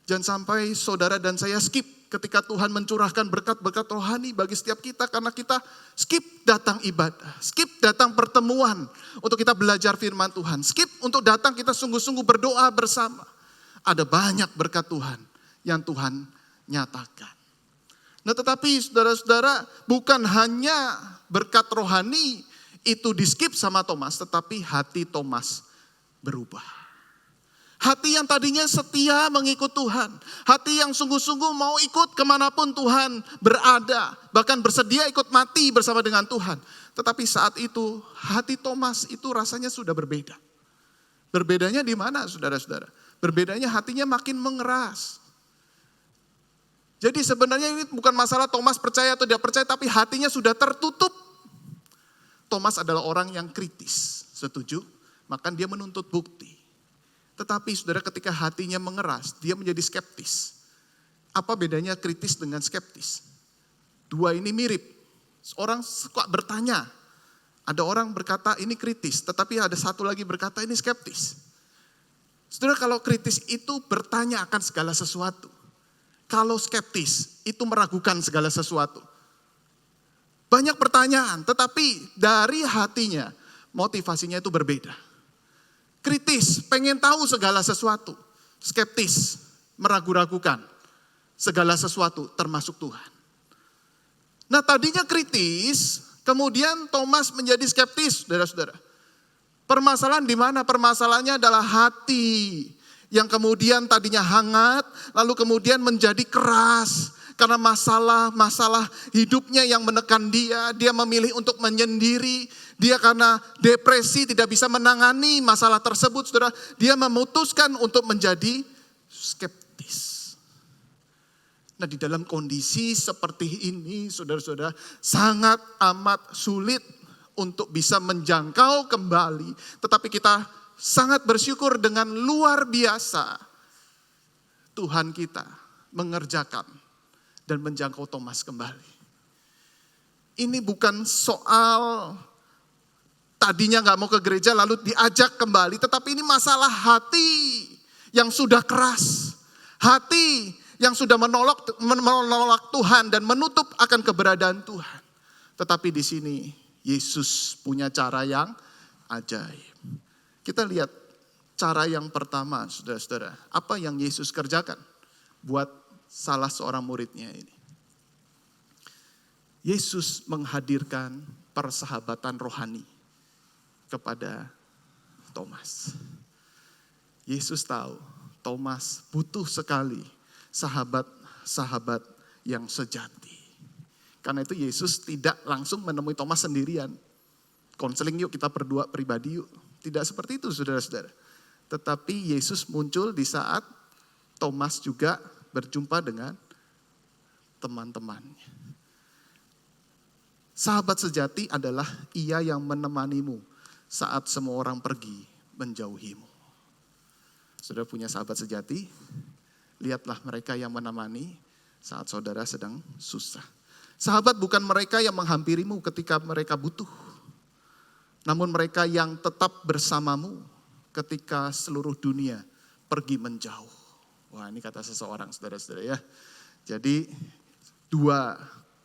[SPEAKER 1] Jangan sampai saudara dan saya skip ketika Tuhan mencurahkan berkat-berkat rohani bagi setiap kita. Karena kita skip datang ibadah, skip datang pertemuan untuk kita belajar firman Tuhan. Skip untuk datang kita sungguh-sungguh berdoa bersama. Ada banyak berkat Tuhan yang Tuhan nyatakan. Nah tetapi saudara-saudara, bukan hanya berkat rohani itu di skip sama Thomas, tetapi hati Thomas berubah. Hati yang tadinya setia mengikut Tuhan. Hati yang sungguh-sungguh mau ikut kemanapun Tuhan berada. Bahkan bersedia ikut mati bersama dengan Tuhan. Tetapi saat itu hati Thomas itu rasanya sudah berbeda. Berbedanya di mana saudara-saudara? Berbedanya hatinya makin mengeras. Jadi sebenarnya ini bukan masalah Thomas percaya atau tidak percaya. Tapi hatinya sudah tertutup. Thomas adalah orang yang kritis. Setuju? Maka dia menuntut bukti. Tetapi saudara ketika hatinya mengeras, dia menjadi skeptis. Apa bedanya kritis dengan skeptis? Dua ini mirip. Orang suka bertanya. Ada orang berkata ini kritis, tetapi ada satu lagi berkata ini skeptis. Saudara kalau kritis itu bertanya akan segala sesuatu. Kalau skeptis itu meragukan segala sesuatu. Banyak pertanyaan, tetapi dari hatinya motivasinya itu berbeda. Kritis, pengen tahu segala sesuatu. Skeptis, meragu-ragukan segala sesuatu termasuk Tuhan. Nah tadinya kritis, kemudian Thomas menjadi skeptis, saudara-saudara. Permasalahan di mana? Permasalahannya adalah hati yang kemudian tadinya hangat, lalu kemudian menjadi keras. Karena masalah hidupnya yang menekan dia memilih untuk menyendiri. Dia karena depresi tidak bisa menangani masalah tersebut, saudara. Dia memutuskan untuk menjadi skeptis. Nah di dalam kondisi seperti ini, saudara-saudara, sangat amat sulit untuk bisa menjangkau kembali. Tetapi kita sangat bersyukur dengan luar biasa Tuhan kita mengerjakan dan menjangkau Thomas kembali. Ini bukan soal tadinya gak mau ke gereja lalu diajak kembali. Tetapi ini masalah hati yang sudah keras. Hati yang sudah menolak Tuhan dan menutup akan keberadaan Tuhan. Tetapi di sini Yesus punya cara yang ajaib. Kita lihat cara yang pertama saudara-saudara. Apa yang Yesus kerjakan buat salah seorang muridnya ini. Yesus menghadirkan persahabatan rohani kepada Thomas. Yesus tahu Thomas butuh sekali sahabat-sahabat yang sejati. Karena itu Yesus tidak langsung menemui Thomas sendirian. Konseling yuk kita berdua pribadi yuk. Tidak seperti itu saudara-saudara. Tetapi Yesus muncul di saat Thomas juga berjumpa dengan teman-temannya. Sahabat sejati adalah ia yang menemanimu saat semua orang pergi menjauhimu. Saudara punya sahabat sejati, lihatlah mereka yang menemani saat saudara sedang susah. Sahabat bukan mereka yang menghampirimu ketika mereka butuh, namun mereka yang tetap bersamamu ketika seluruh dunia pergi menjauh. Wah, ini kata seseorang, saudara-saudara ya. Jadi dua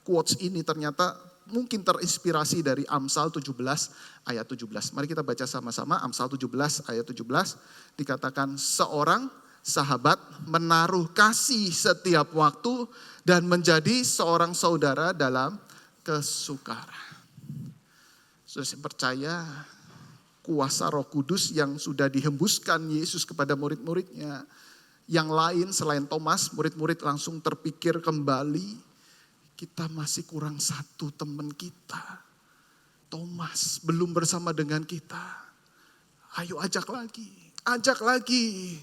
[SPEAKER 1] quotes ini ternyata mungkin terinspirasi dari Amsal 17 ayat 17. Mari kita baca sama-sama Amsal 17 ayat 17. Dikatakan seorang sahabat menaruh kasih setiap waktu dan menjadi seorang saudara dalam kesukaran. Saya percaya kuasa Roh Kudus yang sudah dihembuskan Yesus kepada murid-muridnya. Yang lain selain Thomas, murid-murid langsung terpikir kembali. Kita masih kurang satu teman kita. Thomas belum bersama dengan kita. Ayo ajak lagi, ajak lagi.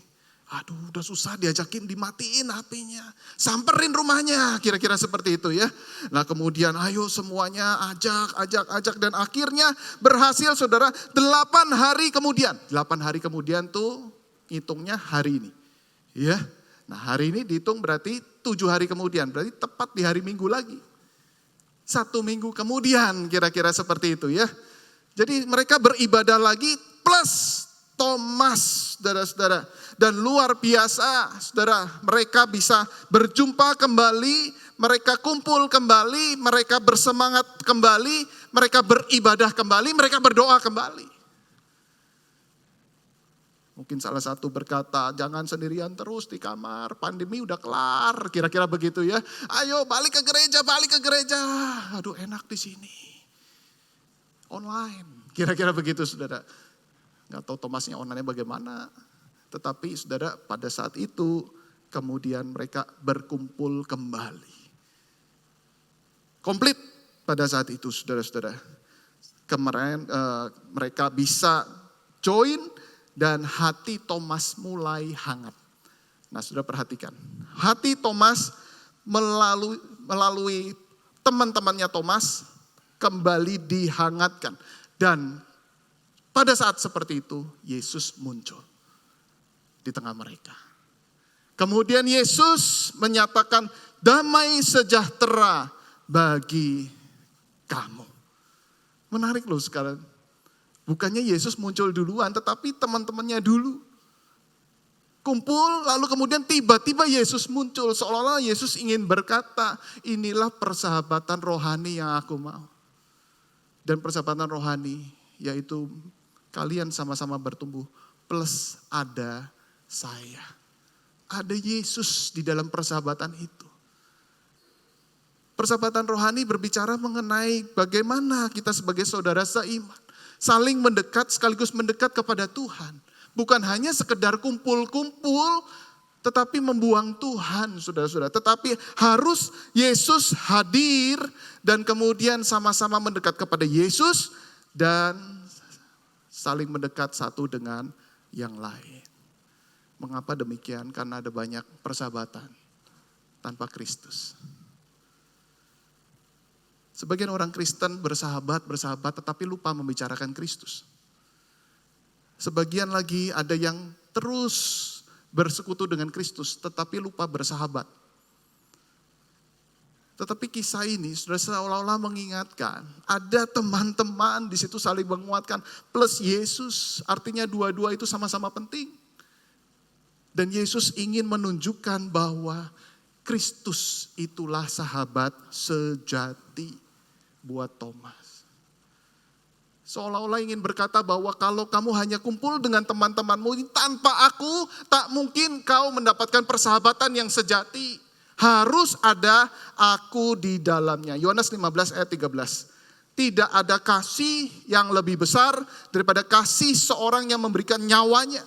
[SPEAKER 1] Aduh udah susah diajakin, dimatiin HP-nya. Samperin rumahnya, kira-kira seperti itu ya. Nah kemudian ayo semuanya ajak. Dan akhirnya berhasil saudara 8 hari kemudian. 8 hari kemudian tuh hitungnya hari ini. Ya, nah hari ini dihitung berarti 7 hari kemudian. Berarti tepat di hari Minggu lagi. 1 minggu kemudian kira-kira seperti itu ya. Jadi mereka beribadah lagi plus Thomas, saudara-saudara. Dan luar biasa, saudara, mereka bisa berjumpa kembali, mereka kumpul kembali, mereka bersemangat kembali, mereka beribadah kembali, mereka berdoa kembali. Mungkin salah satu berkata, jangan sendirian terus di kamar, pandemi udah kelar, kira-kira begitu ya. Ayo balik ke gereja, balik ke gereja. Aduh enak di sini. Online, kira-kira begitu saudara. Gak tahu Thomasnya online bagaimana. Tetapi saudara pada saat itu kemudian mereka berkumpul kembali. Komplit pada saat itu saudara-saudara. Kemarin mereka bisa join dan hati Thomas mulai hangat. Nah saudara perhatikan. Hati Thomas melalui teman-temannya Thomas kembali dihangatkan. Dan pada saat seperti itu, Yesus muncul di tengah mereka. Kemudian Yesus menyatakan damai sejahtera bagi kamu. Menarik loh sekarang. Bukannya Yesus muncul duluan, tetapi teman-temannya dulu. Kumpul, lalu kemudian tiba-tiba Yesus muncul. Seolah-olah Yesus ingin berkata, inilah persahabatan rohani yang aku mau. Dan persahabatan rohani, yaitu kalian sama-sama bertumbuh plus ada saya. Ada Yesus di dalam persahabatan itu. Persahabatan rohani berbicara mengenai bagaimana kita sebagai saudara seiman. Saling mendekat sekaligus mendekat kepada Tuhan. Bukan hanya sekedar kumpul-kumpul tetapi membuang Tuhan saudara-saudara. Tetapi harus Yesus hadir dan kemudian sama-sama mendekat kepada Yesus dan saling mendekat satu dengan yang lain. Mengapa demikian? Karena ada banyak persahabatan tanpa Kristus. Sebagian orang Kristen bersahabat tetapi lupa membicarakan Kristus. Sebagian lagi ada yang terus bersekutu dengan Kristus tetapi lupa bersahabat. Tetapi kisah ini sudah seolah-olah mengingatkan, ada teman-teman di situ saling menguatkan, plus Yesus, artinya dua-dua itu sama-sama penting. Dan Yesus ingin menunjukkan bahwa Kristus itulah sahabat sejati buat Thomas. Seolah-olah ingin berkata bahwa kalau kamu hanya kumpul dengan teman-temanmu, tanpa aku tak mungkin kau mendapatkan persahabatan yang sejati. Harus ada aku di dalamnya. Yohanes 15 ayat 13. Tidak ada kasih yang lebih besar daripada kasih seorang yang memberikan nyawanya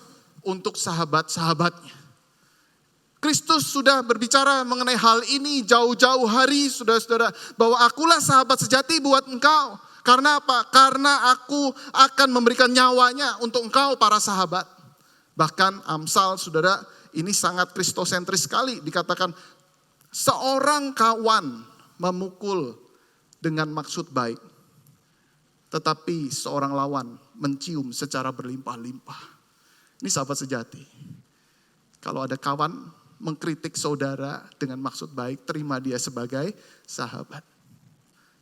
[SPEAKER 1] untuk sahabat-sahabatnya. Kristus sudah berbicara mengenai hal ini jauh-jauh hari, saudara-saudara. Bahwa akulah sahabat sejati buat engkau. Karena apa? Karena aku akan memberikan nyawanya untuk engkau para sahabat. Bahkan Amsal, saudara, ini sangat kristosentris sekali. Dikatakan seorang kawan memukul dengan maksud baik, tetapi seorang lawan mencium secara berlimpah-limpah. Ini sahabat sejati. Kalau ada kawan mengkritik saudara dengan maksud baik, terima dia sebagai sahabat.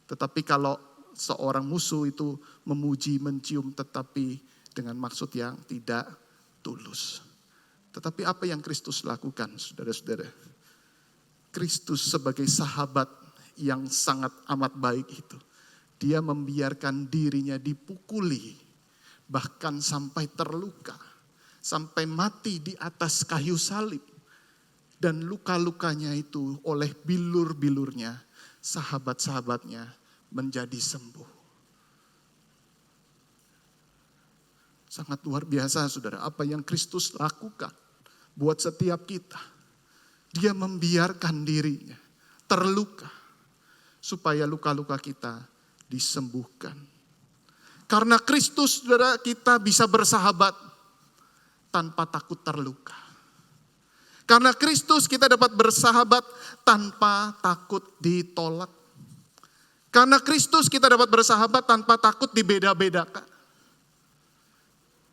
[SPEAKER 1] Tetapi kalau seorang musuh itu memuji, mencium, tetapi dengan maksud yang tidak tulus. Tetapi apa yang Kristus lakukan, saudara-saudara? Kristus sebagai sahabat yang sangat amat baik itu, dia membiarkan dirinya dipukuli, bahkan sampai terluka, sampai mati di atas kayu salib. Dan luka-lukanya itu oleh bilur-bilurnya, sahabat-sahabatnya menjadi sembuh. Sangat luar biasa, saudara, apa yang Kristus lakukan buat setiap kita. Dia membiarkan dirinya terluka supaya luka-luka kita disembuhkan. Karena Kristus, saudara, kita bisa bersahabat tanpa takut terluka. Karena Kristus kita dapat bersahabat tanpa takut ditolak. Karena Kristus kita dapat bersahabat tanpa takut dibeda-bedakan.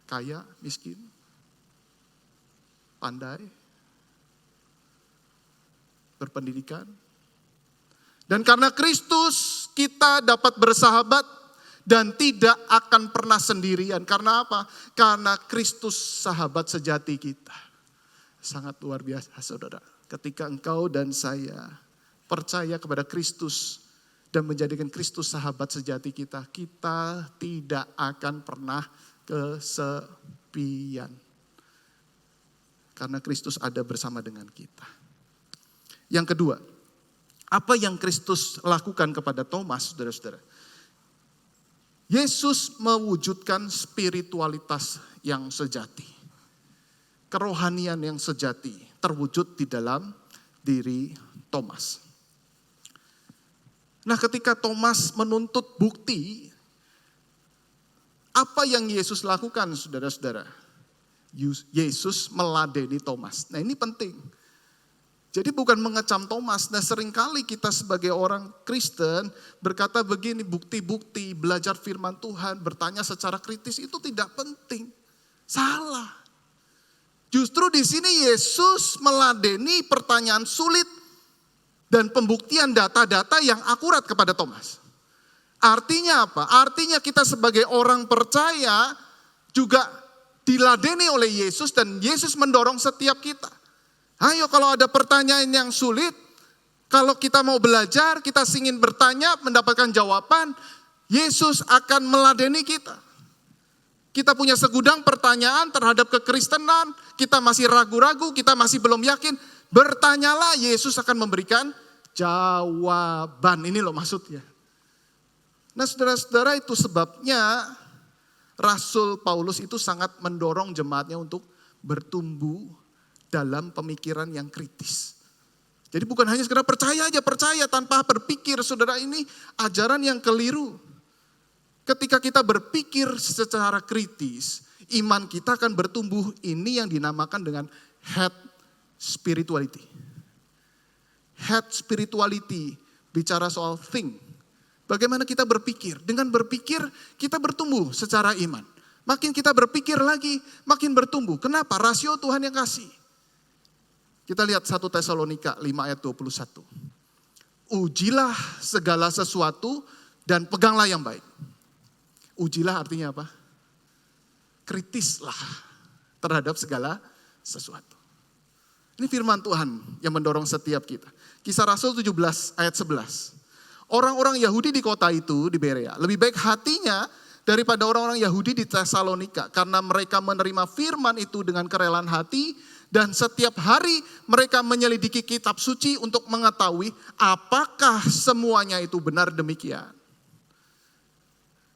[SPEAKER 1] Kaya, miskin, pandai, berpendidikan. Dan karena Kristus kita dapat bersahabat dan tidak akan pernah sendirian. Karena apa? Karena Kristus sahabat sejati kita. Sangat luar biasa, saudara. Ketika engkau dan saya percaya kepada Kristus dan menjadikan Kristus sahabat sejati kita, kita tidak akan pernah kesepian. Karena Kristus ada bersama dengan kita. Yang kedua, apa yang Kristus lakukan kepada Thomas, saudara-saudara? Yesus mewujudkan spiritualitas yang sejati. Kerohanian yang sejati terwujud di dalam diri Thomas. Nah, ketika Thomas menuntut bukti, apa yang Yesus lakukan, saudara-saudara? Yesus meladeni Thomas. Nah, ini penting. Jadi bukan mengecam Thomas. Nah, seringkali kita sebagai orang Kristen berkata begini, bukti-bukti, belajar firman Tuhan, bertanya secara kritis itu tidak penting. Salah. Justru di sini Yesus meladeni pertanyaan sulit dan pembuktian data-data yang akurat kepada Thomas. Artinya apa? Artinya kita sebagai orang percaya juga diladeni oleh Yesus dan Yesus mendorong setiap kita. Ayo kalau ada pertanyaan yang sulit, kalau kita mau belajar, kita ingin bertanya, mendapatkan jawaban, Yesus akan meladeni kita. Kita punya segudang pertanyaan terhadap kekristenan, kita masih ragu-ragu, kita masih belum yakin. Bertanyalah, Yesus akan memberikan jawaban. Ini loh maksudnya. Nah, saudara-saudara, itu sebabnya Rasul Paulus itu sangat mendorong jemaatnya untuk bertumbuh dalam pemikiran yang kritis. Jadi bukan hanya sekedar percaya aja, percaya tanpa berpikir. Saudara, ini ajaran yang keliru. Ketika kita berpikir secara kritis, iman kita akan bertumbuh. Ini yang dinamakan dengan head spirituality. Head spirituality bicara soal think. Bagaimana kita berpikir. Dengan berpikir kita bertumbuh secara iman. Makin kita berpikir lagi, makin bertumbuh. Kenapa? Rasio Tuhan yang kasih. Kita lihat 1 Tesalonika 5 ayat 21. Ujilah segala sesuatu dan peganglah yang baik. Ujilah artinya apa? Kritislah terhadap segala sesuatu. Ini firman Tuhan yang mendorong setiap kita. Kisah Rasul 17 ayat 11. Orang-orang Yahudi di kota itu, di Berea, lebih baik hatinya daripada orang-orang Yahudi di Tesalonika. Karena mereka menerima firman itu dengan kerelaan hati. Dan setiap hari mereka menyelidiki kitab suci untuk mengetahui apakah semuanya itu benar demikian.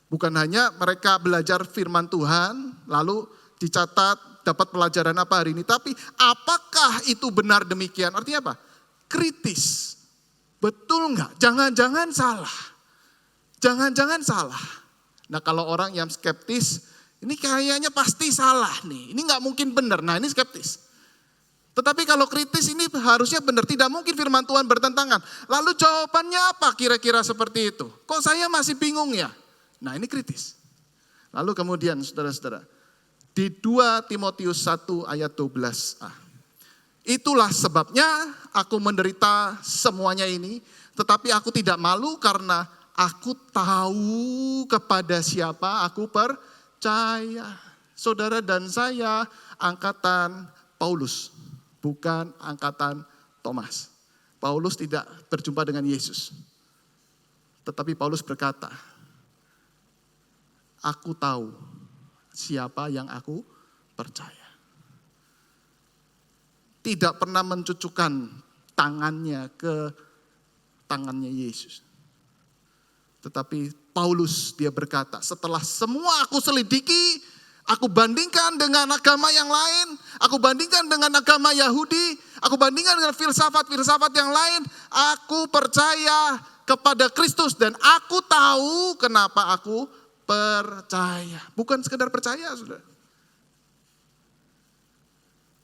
[SPEAKER 1] Bukan hanya mereka belajar firman Tuhan, lalu dicatat dapat pelajaran apa hari ini. Tapi apakah itu benar demikian? Artinya apa? Kritis. Betul enggak? Jangan-jangan salah. Jangan-jangan salah. Nah, kalau orang yang skeptis, Ini kayaknya pasti salah nih, ini gak mungkin benar. Nah ini skeptis. Tetapi kalau kritis ini harusnya benar, tidak mungkin firman Tuhan bertentangan. Lalu jawabannya apa kira-kira seperti itu? Kok saya masih bingung ya? Nah ini kritis. Lalu kemudian saudara-saudara, di 2 Timotius 1 ayat 12a. Itulah sebabnya aku menderita semuanya ini, tetapi aku tidak malu karena aku tahu kepada siapa aku percaya. Saudara dan saya angkatan Paulus, bukan angkatan Thomas. Paulus tidak berjumpa dengan Yesus. Tetapi Paulus berkata, aku tahu siapa yang aku percaya. Tidak pernah mencucukkan tangannya ke tangannya Yesus. Tetapi Paulus dia berkata, setelah semua aku selidiki, aku bandingkan dengan agama yang lain, aku bandingkan dengan agama Yahudi, aku bandingkan dengan filsafat-filsafat yang lain, aku percaya kepada Kristus dan aku tahu kenapa aku percaya. Bukan sekedar percaya, saudara.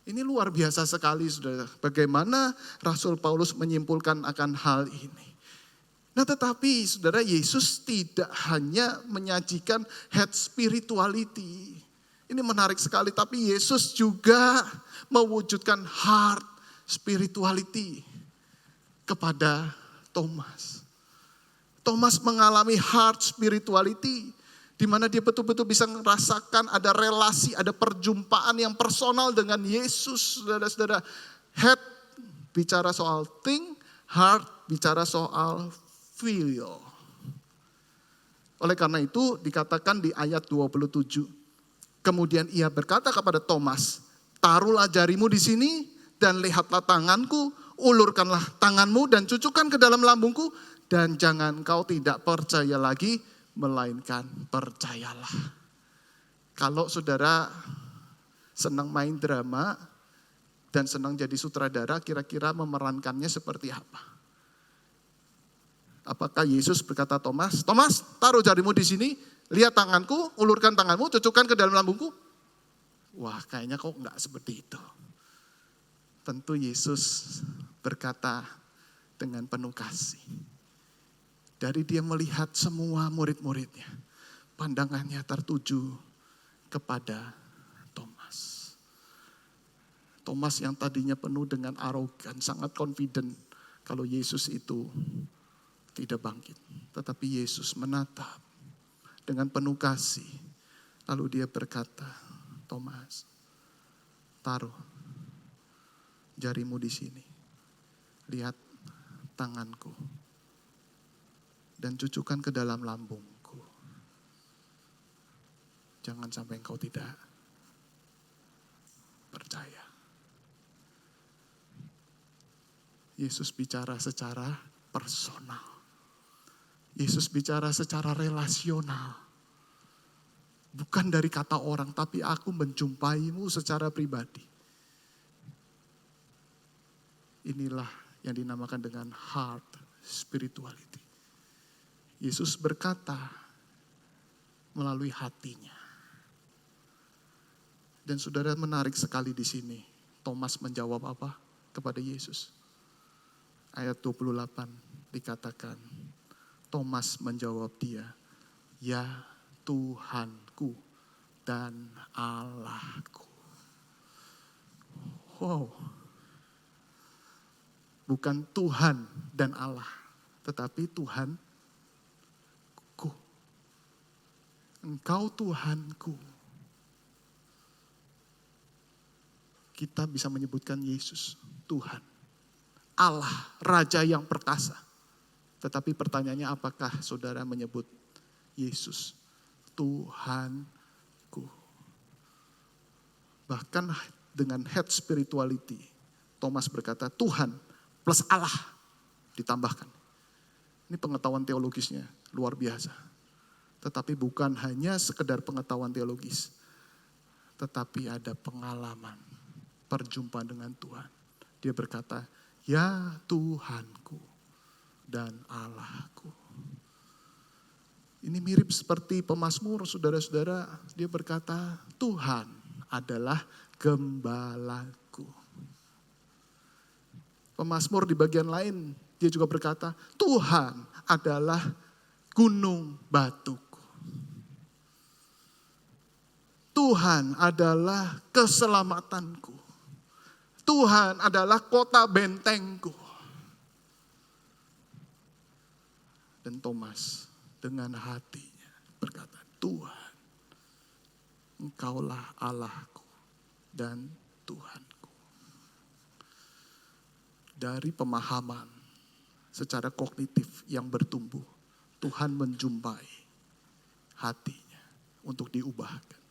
[SPEAKER 1] Ini luar biasa sekali, saudara. Bagaimana Rasul Paulus menyimpulkan akan hal ini. Nah tetapi saudara, Yesus tidak hanya menyajikan head spirituality. Ini menarik sekali, tapi Yesus juga mewujudkan heart spirituality kepada Thomas. Thomas mengalami heart spirituality, di mana dia betul-betul bisa merasakan ada relasi, ada perjumpaan yang personal dengan Yesus, saudara-saudara. Head bicara soal think, heart bicara soal feel. Oleh karena itu dikatakan di ayat 27, kemudian ia berkata kepada Thomas, taruhlah jarimu di sini dan lihatlah tanganku, ulurkanlah tanganmu dan cucukkan ke dalam lambungku, dan jangan kau tidak percaya lagi, melainkan percayalah. Kalau saudara senang main drama dan senang jadi sutradara, kira-kira memerankannya seperti apa? Apakah Yesus berkata Thomas, Thomas taruh jarimu di sini, lihat tanganku, ulurkan tanganmu, cucukkan ke dalam lambungku? Wah kayaknya kok enggak seperti itu. Tentu Yesus berkata dengan penuh kasih. Dari dia melihat semua murid-muridnya, pandangannya tertuju kepada Thomas. Thomas yang tadinya penuh dengan arogan, sangat confident kalau Yesus itu tidak bangkit. Tetapi Yesus menatap dengan penuh kasih. Lalu dia berkata, Thomas, taruh jarimu di sini. Lihat tanganku. Dan cucukkan ke dalam lambungku. Jangan sampai engkau tidak percaya. Yesus bicara secara personal. Yesus bicara secara relasional. Bukan dari kata orang, tapi aku menjumpaimu secara pribadi. Inilah yang dinamakan dengan heart spirituality. Yesus berkata melalui hatinya. Dan saudara, menarik sekali di sini. Thomas menjawab apa kepada Yesus? Ayat 28 dikatakan, Thomas menjawab dia, ya Tuhanku dan Allahku. Wow. Bukan Tuhan dan Allah, tetapi Tuhan. Engkau Tuhanku. Kita bisa menyebutkan Yesus Tuhan. Allah, Raja yang perkasa. Tetapi pertanyaannya, apakah saudara menyebut Yesus Tuhanku? Bahkan dengan head spirituality, Thomas berkata Tuhan plus Allah ditambahkan. Ini pengetahuan teologisnya luar biasa. Tetapi bukan hanya sekedar pengetahuan teologis. Tetapi ada pengalaman, perjumpaan dengan Tuhan. Dia berkata, ya Tuhanku dan Allahku. Ini mirip seperti pemazmur, saudara-saudara. Dia berkata, Tuhan adalah gembalaku. Pemazmur di bagian lain, dia juga berkata, Tuhan adalah gunung batuku. Tuhan adalah keselamatanku. Tuhan adalah kota bentengku. Dan Thomas dengan hatinya berkata, Tuhan, Engkaulah Allahku dan Tuhanku. Dari pemahaman secara kognitif yang bertumbuh, Tuhan menjumpai hatinya untuk diubahkan.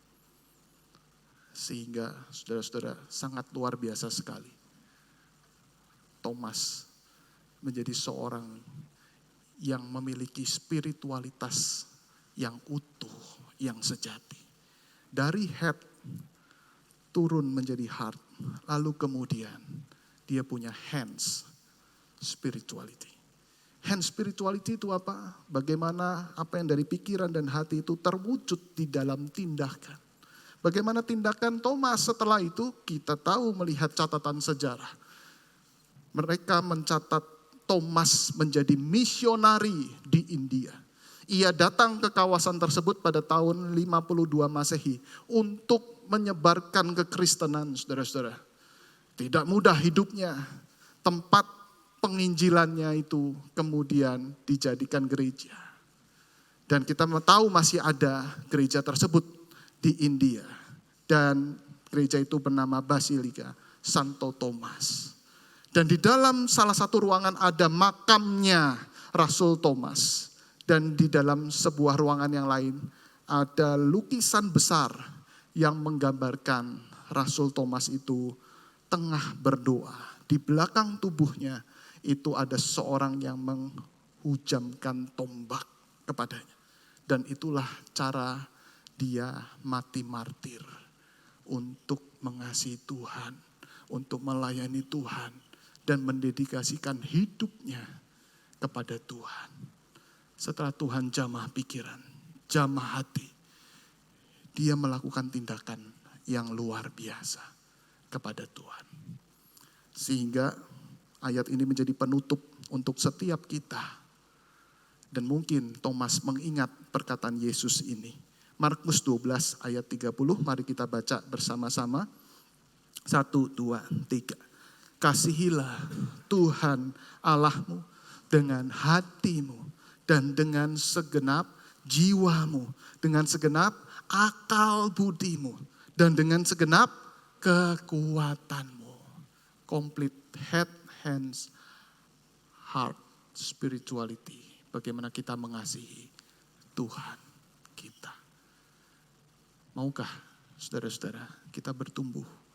[SPEAKER 1] Sehingga saudara-saudara sangat luar biasa sekali. Thomas menjadi seorang yang memiliki spiritualitas yang utuh, yang sejati. Dari head turun menjadi heart, lalu kemudian dia punya hands spirituality. Hands spirituality itu apa? Bagaimana apa yang dari pikiran dan hati itu terwujud di dalam tindakan. Bagaimana tindakan Thomas setelah itu kita tahu melihat catatan sejarah. Mereka mencatat Thomas menjadi misionari di India. Ia datang ke kawasan tersebut pada tahun 52 Masehi untuk menyebarkan kekristenan, saudara-saudara. Tidak mudah hidupnya. Tempat penginjilannya itu kemudian dijadikan gereja. Dan kita tahu masih ada gereja tersebut di India. Dan gereja itu bernama Basilika Santo Thomas. Dan di dalam salah satu ruangan ada makamnya Rasul Thomas. Dan di dalam sebuah ruangan yang lain ada lukisan besar yang menggambarkan Rasul Thomas itu tengah berdoa. Di belakang tubuhnya itu ada seorang yang menghujamkan tombak kepadanya. Dan itulah cara dia mati martir untuk mengasihi Tuhan, untuk melayani Tuhan. Dan mendedikasikan hidupnya kepada Tuhan. Setelah Tuhan jamah pikiran, jamah hati, dia melakukan tindakan yang luar biasa kepada Tuhan. Sehingga ayat ini menjadi penutup untuk setiap kita. Dan mungkin Thomas mengingat perkataan Yesus ini. Markus 12 ayat 30, mari kita baca bersama-sama. 1, 2, 3. Kasihilah Tuhan Allahmu dengan hatimu dan dengan segenap jiwamu, dengan segenap akal budimu, dan dengan segenap kekuatanmu. Complete head, hands, heart, spirituality. Bagaimana kita mengasihi Tuhan kita. Maukah saudara-saudara kita bertumbuh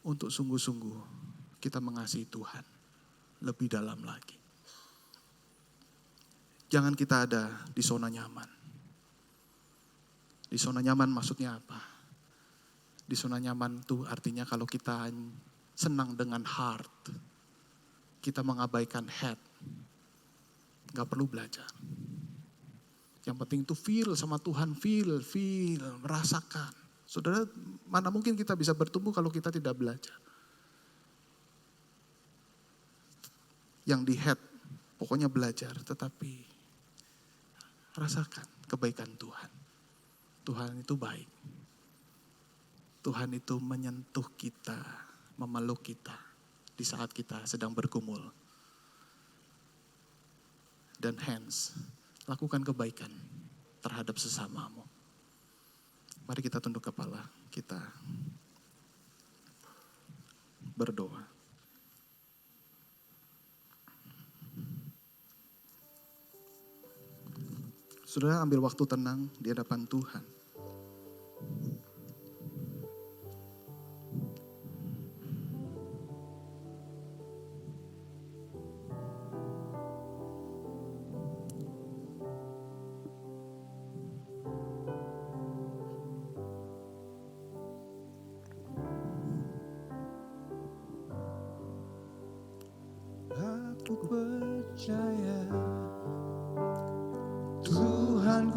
[SPEAKER 1] untuk sungguh-sungguh kita mengasihi Tuhan lebih dalam lagi. Jangan kita ada di zona nyaman. Di zona nyaman maksudnya apa? Di zona nyaman itu artinya kalau kita senang dengan heart, kita mengabaikan head, gak perlu belajar. Yang penting itu feel sama Tuhan, feel, merasakan. Saudara, mana mungkin kita bisa bertumbuh kalau kita tidak belajar. Yang di head, pokoknya belajar, tetapi rasakan kebaikan Tuhan. Tuhan itu baik. Tuhan itu menyentuh kita, memeluk kita di saat kita sedang bergumul. Dan hands, lakukan kebaikan terhadap sesamamu. Mari kita tunduk kepala, kita berdoa. Saudara ambil waktu tenang di hadapan Tuhan.
[SPEAKER 2] Aku percaya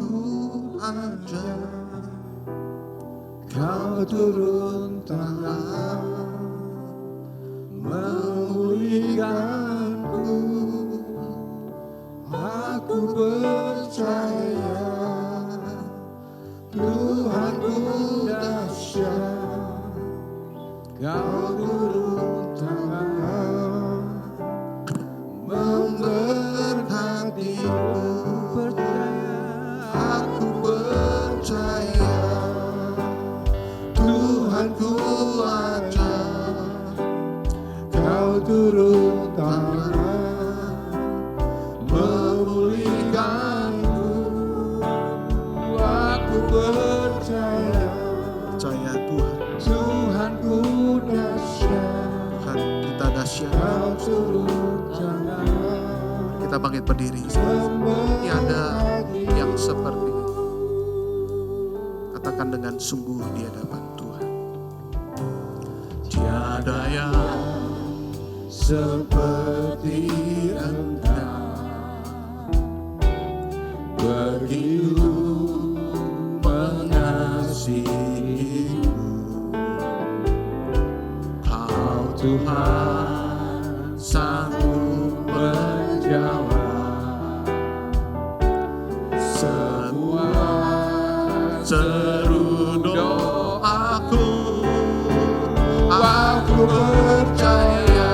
[SPEAKER 2] aku aja, Kau turun tangan memulihkanku. Aku percaya Tuhanku dahsyat, Kau turun tangan memberkatiku. Aku percaya Tuhanku ajar, Kau turun tangan memulihkanku. Aku percaya
[SPEAKER 1] Tuhan.
[SPEAKER 2] Tuhanku dahsyat,
[SPEAKER 1] Tuhan kita dahsyat.
[SPEAKER 2] Kau turun tangan
[SPEAKER 1] Kita bangkit berdiri. Tiada yang seperti itu. Katakan dengan sungguh di hadapan Tuhan. Tiada yang
[SPEAKER 2] seperti Engkau, begitu mengasihiku.
[SPEAKER 1] Kau
[SPEAKER 2] Tuhan sanggup menjawab semua seru doaku. Aku percaya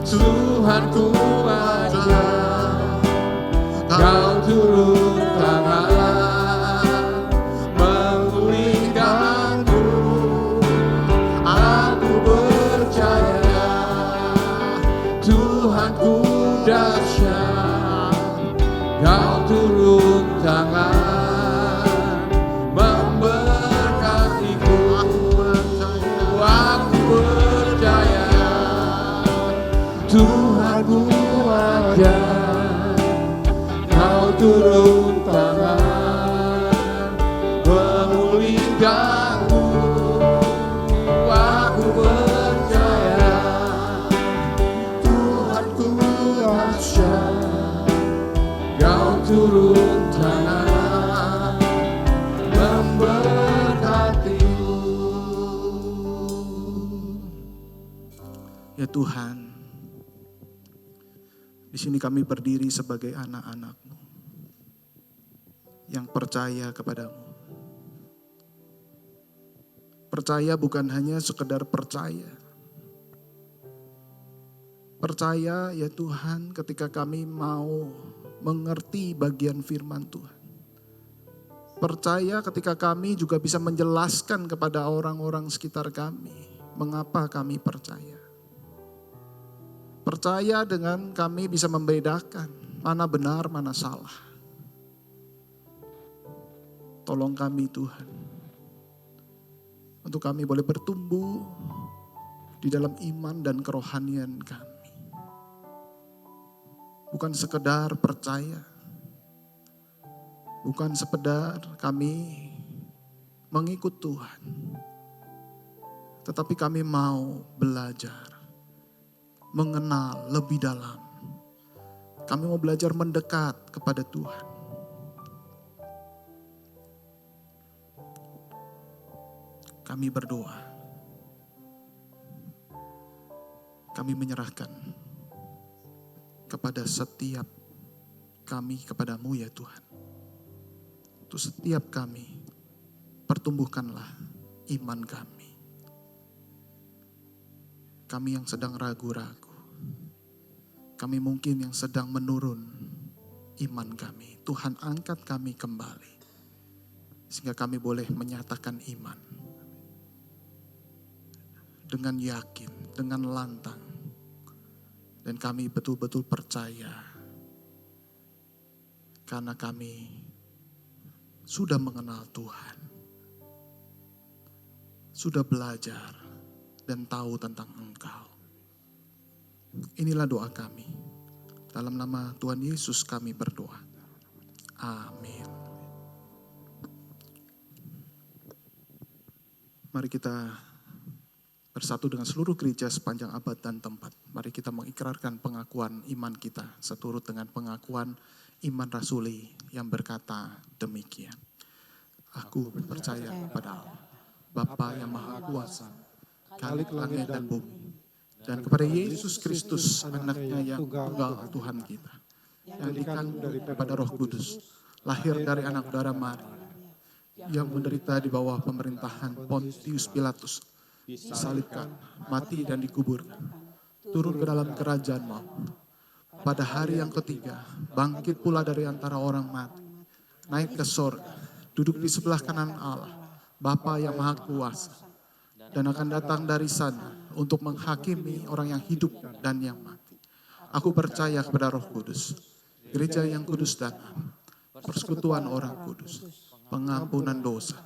[SPEAKER 2] Tuhanku aja, Kau turun tangan memulihkanku. Aku percaya Tuhanku dahsyat, Kau turun tangan memberkatiku. Aku percaya Tuhanku ada, Kau turun tangan memulihkanku. Aku percaya Tuhanku dahsyat, Kau turun tangan memberkatiku.
[SPEAKER 1] Ya Tuhan, di sini kami berdiri sebagai anak-anak-Mu yang percaya kepadamu. Percaya bukan hanya sekedar percaya. Percaya ya Tuhan ketika kami mau mengerti bagian firman Tuhan. Percaya ketika kami juga bisa menjelaskan kepada orang-orang sekitar kami mengapa kami percaya. Percaya dengan kami bisa membedakan mana benar, mana salah. Tolong kami Tuhan, untuk kami boleh bertumbuh di dalam iman dan kerohanian kami. Bukan sekedar percaya, bukan sekedar kami mengikut Tuhan, tetapi kami mau belajar mengenal lebih dalam. Kami mau belajar mendekat kepada Tuhan. Kami berdoa. Kami menyerahkan kepada setiap kami kepadamu ya Tuhan. Untuk setiap kami, pertumbuhkanlah iman kami. Kami yang sedang ragu-ragu, kami mungkin yang sedang menurun iman kami. Tuhan angkat kami kembali, sehingga kami boleh menyatakan iman dengan yakin, dengan lantang. Dan kami betul-betul percaya, karena kami sudah mengenal Tuhan, sudah belajar dan tahu tentang Engkau. Inilah doa kami. Dalam nama Tuhan Yesus kami berdoa. Amin. Mari kita bersatu dengan seluruh gereja sepanjang abad dan tempat. Mari kita mengikrarkan pengakuan iman kita seturut dengan pengakuan iman rasuli yang berkata demikian. Aku percaya kepada Allah, Bapa yang Maha Kuasa, Khalik langit dan bumi, dan kepada Yesus Kristus, anaknya yang tunggal Tuhan kita, yang dikandung daripada Roh Kudus, lahir dari anak darah Maria, yang menderita di bawah pemerintahan Pontius Pilatus, disalibkan, mati dan dikuburkan, turun ke dalam kerajaan maut. Pada hari yang ketiga, bangkit pula dari antara orang mati, naik ke sorga, duduk di sebelah kanan Allah, Bapa yang Maha Kuasa, dan akan datang dari sana untuk menghakimi orang yang hidup dan yang mati. Aku percaya kepada Roh Kudus, gereja yang kudus dan persekutuan orang kudus, pengampunan dosa,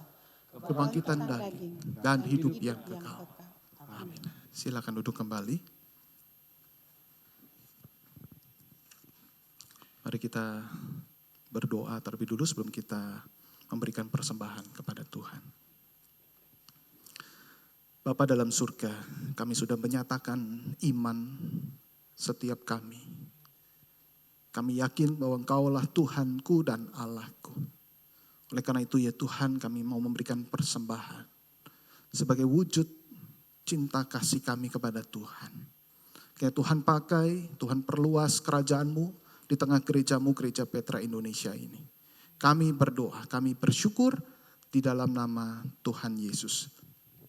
[SPEAKER 1] kebangkitan daging, dan hidup yang kekal. Amin. Silakan duduk kembali. Mari kita berdoa terlebih dulu sebelum kita memberikan persembahan kepada Tuhan. Bapa dalam surga, kami sudah menyatakan iman setiap kami. Kami yakin bahwa Engkaulah Tuhanku dan Allahku. Oleh karena itu ya Tuhan, kami mau memberikan persembahan sebagai wujud cinta kasih kami kepada Tuhan. Kayak Tuhan pakai, Tuhan perluas kerajaan-Mu di tengah gereja-Mu, Gereja Petra Indonesia ini. Kami berdoa, kami bersyukur di dalam nama Tuhan Yesus.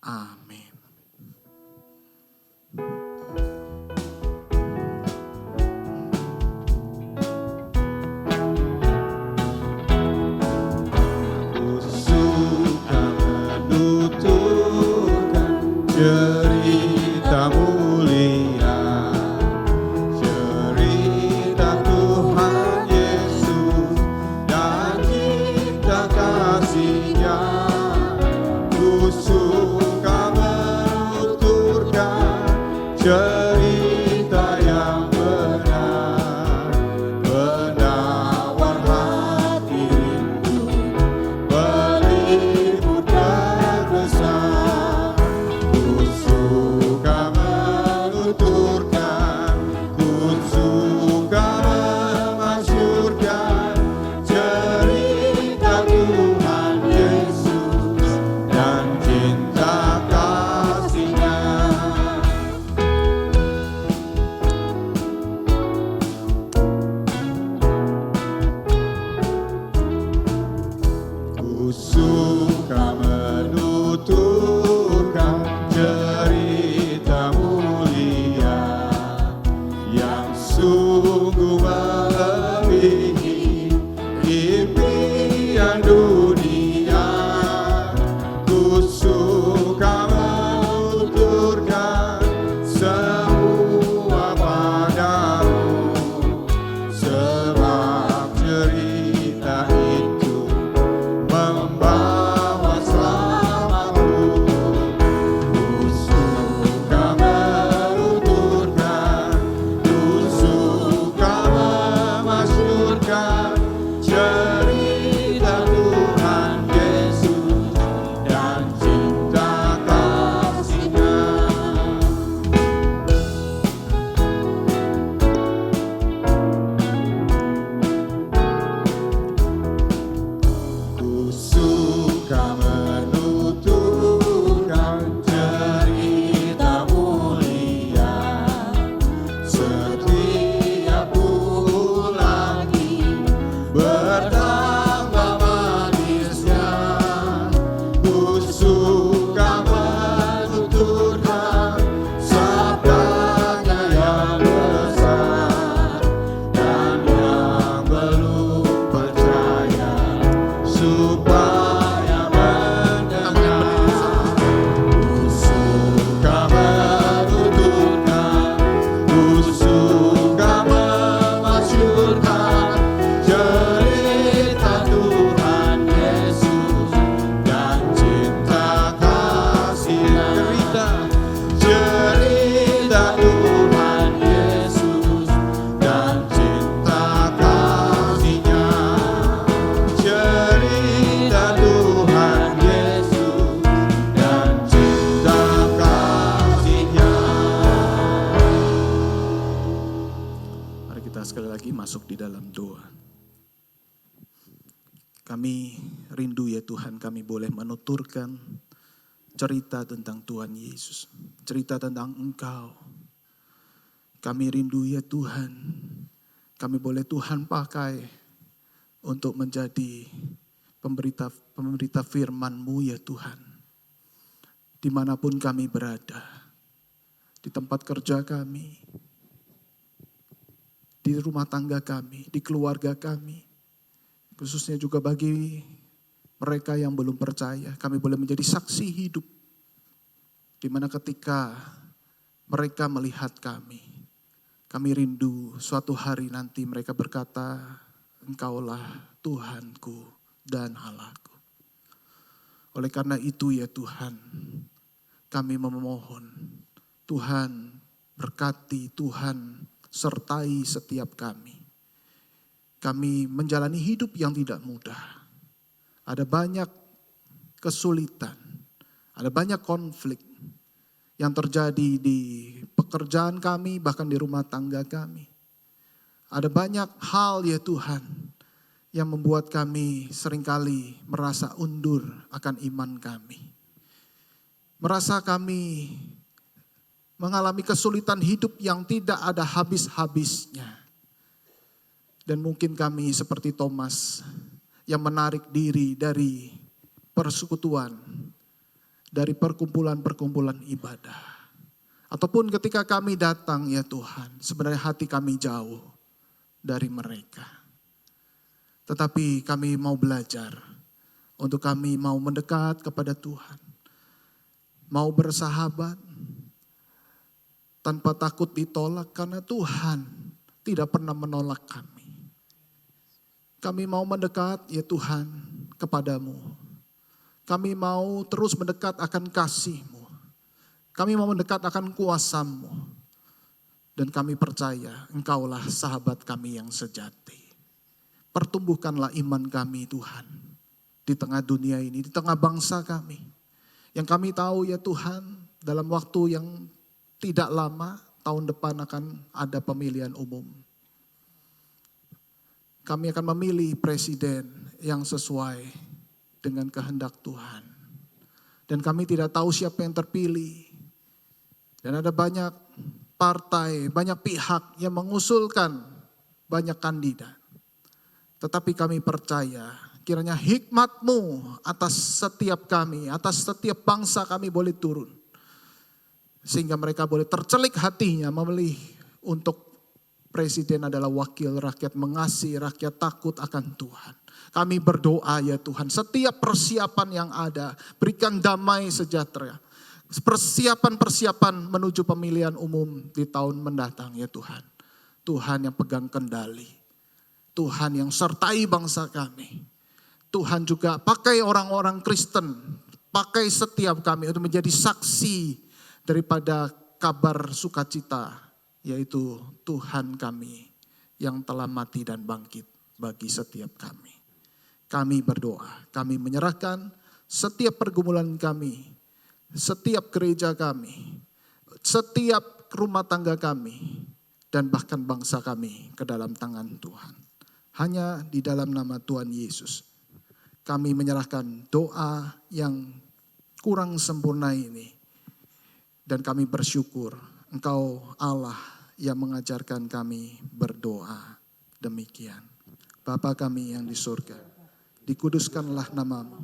[SPEAKER 1] Amin.
[SPEAKER 2] Cerita mulia, cerita Tuhan Yesus dan cinta kasih-Nya. Ku suka menuturkan cerita yang benar, penawar hati rindu, peliput terbesar. Suka menuturkan cerita mulia yang sungguh melebihi impian dunia. Ku suka menuturkan semua padamu, sebab cerita itu membawa selamatku. Ku suka menuturkan, ku suka memasyurkan cerita Tuhan Yesus dan cinta kasih-Nya. Ku suka menuturkan cerita mulia setiap ulangi bertambah manisnya. Ku suka menuturkan sabdanya yang besar dan yang belum percaya supaya mendengar. Ku suka menuturkan, ku suka memasyurkan cerita Tuhan Yesus dan cinta kasih-Nya. Cerita Tuhan Yesus dan cinta kasih-Nya. Cerita Tuhan Yesus dan cinta kasih-Nya.
[SPEAKER 1] Mari kita sekali lagi masuk di dalam doa. Kami rindu ya Tuhan, kami boleh menuturkan cerita tentang Tuhan Yesus. Cerita tentang Engkau. Kami rindu ya Tuhan, kami boleh Tuhan pakai untuk menjadi pemberita firman-Mu ya Tuhan. Dimanapun kami berada, di tempat kerja kami, di rumah tangga kami, di keluarga kami, khususnya juga bagi mereka yang belum percaya, kami boleh menjadi saksi hidup. Di mana ketika mereka melihat kami rindu suatu hari nanti mereka berkata, Engkaulah Tuhanku dan Allahku. Oleh karena itu ya Tuhan, kami memohon, Tuhan berkati, Tuhan sertai setiap kami. Kami menjalani hidup yang tidak mudah. Ada banyak kesulitan, ada banyak konflik yang terjadi di pekerjaan kami, bahkan di rumah tangga kami. Ada banyak hal ya Tuhan yang membuat kami seringkali merasa undur akan iman kami. Merasa kami mengalami kesulitan hidup yang tidak ada habis-habisnya. Dan mungkin kami seperti Thomas yang menarik diri dari persekutuan, dari perkumpulan-perkumpulan ibadah. Ataupun ketika kami datang ya Tuhan, sebenarnya hati kami jauh dari mereka. Tetapi kami mau belajar, untuk kami mau mendekat kepada Tuhan. Mau bersahabat, tanpa takut ditolak karena Tuhan tidak pernah menolak kami. Kami mau mendekat ya Tuhan kepadamu. Kami mau terus mendekat akan kasih-Mu. Kami mau mendekat akan kuasa-Mu. Dan kami percaya Engkaulah sahabat kami yang sejati. Pertumbuhkanlah iman kami Tuhan. Di tengah dunia ini, di tengah bangsa kami. Yang kami tahu ya Tuhan, dalam waktu yang tidak lama, tahun depan akan ada pemilihan umum. Kami akan memilih presiden yang sesuai dengan kehendak Tuhan. Dan kami tidak tahu siapa yang terpilih. Dan ada banyak partai, banyak pihak yang mengusulkan banyak kandidat. Tetapi kami percaya kiranya hikmat-Mu atas setiap kami, atas setiap bangsa kami boleh turun. Sehingga mereka boleh tercelik hatinya memilih untuk presiden adalah wakil rakyat, mengasihi rakyat, takut akan Tuhan. Kami berdoa ya Tuhan, setiap persiapan yang ada, berikan damai sejahtera. Persiapan-persiapan menuju pemilihan umum di tahun mendatang ya Tuhan. Tuhan yang pegang kendali. Tuhan yang sertai bangsa kami. Tuhan juga pakai orang-orang Kristen, pakai setiap kami untuk menjadi saksi daripada kabar sukacita. Yaitu Tuhan kami yang telah mati dan bangkit bagi setiap kami. Kami berdoa, kami menyerahkan setiap pergumulan kami, setiap gereja kami, setiap rumah tangga kami, dan bahkan bangsa kami ke dalam tangan Tuhan. Hanya di dalam nama Tuhan Yesus, kami menyerahkan doa yang kurang sempurna ini. Dan kami bersyukur Engkau Allah yang mengajarkan kami berdoa demikian. Bapa kami yang di surga, dikuduskanlah nama-Mu,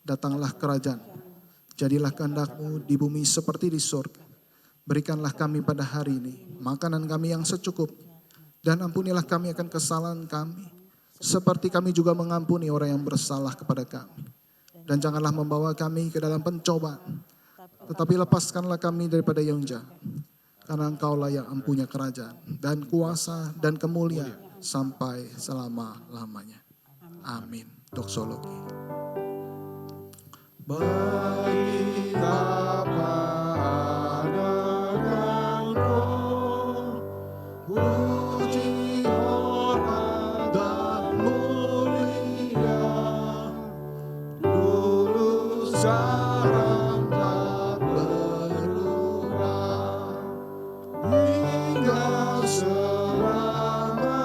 [SPEAKER 1] datanglah kerajaan-Mu, jadilah kehendak-Mu di bumi seperti di surga. Berikanlah kami pada hari ini makanan kami yang secukupnya, dan ampunilah kami akan kesalahan kami, seperti kami juga mengampuni orang yang bersalah kepada kami. Dan janganlah membawa kami ke dalam pencobaan, tetapi lepaskanlah kami daripada yang jahat. Karena Engkaulah yang empunya kerajaan dan kuasa dan kemuliaan sampai selama-lamanya. Amin. Doksologi. Bagi Bapa dan Roh, puji hormat dan mulia, dulu sekarang tak berubah, hingga selama-lamanya.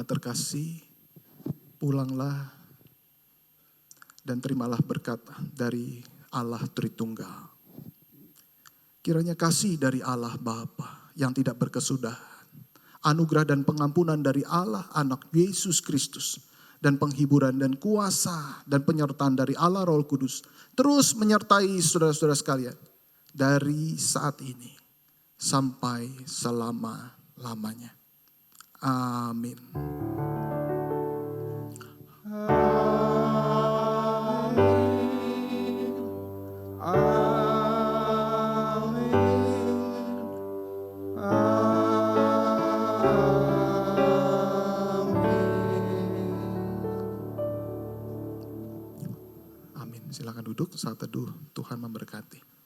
[SPEAKER 1] jemaat terkasih, pulanglah dan terimalah berkat dari Allah Tritunggal. Kiranya kasih dari Allah Bapa yang tidak berkesudahan, anugerah dan pengampunan dari Allah Anak Yesus Kristus, dan penghiburan dan kuasa dan penyertaan dari Allah Roh Kudus terus menyertai saudara-saudara sekalian dari saat ini sampai selama-lamanya. Amin. Amin. Silakan duduk saat teduh. Tuhan memberkati.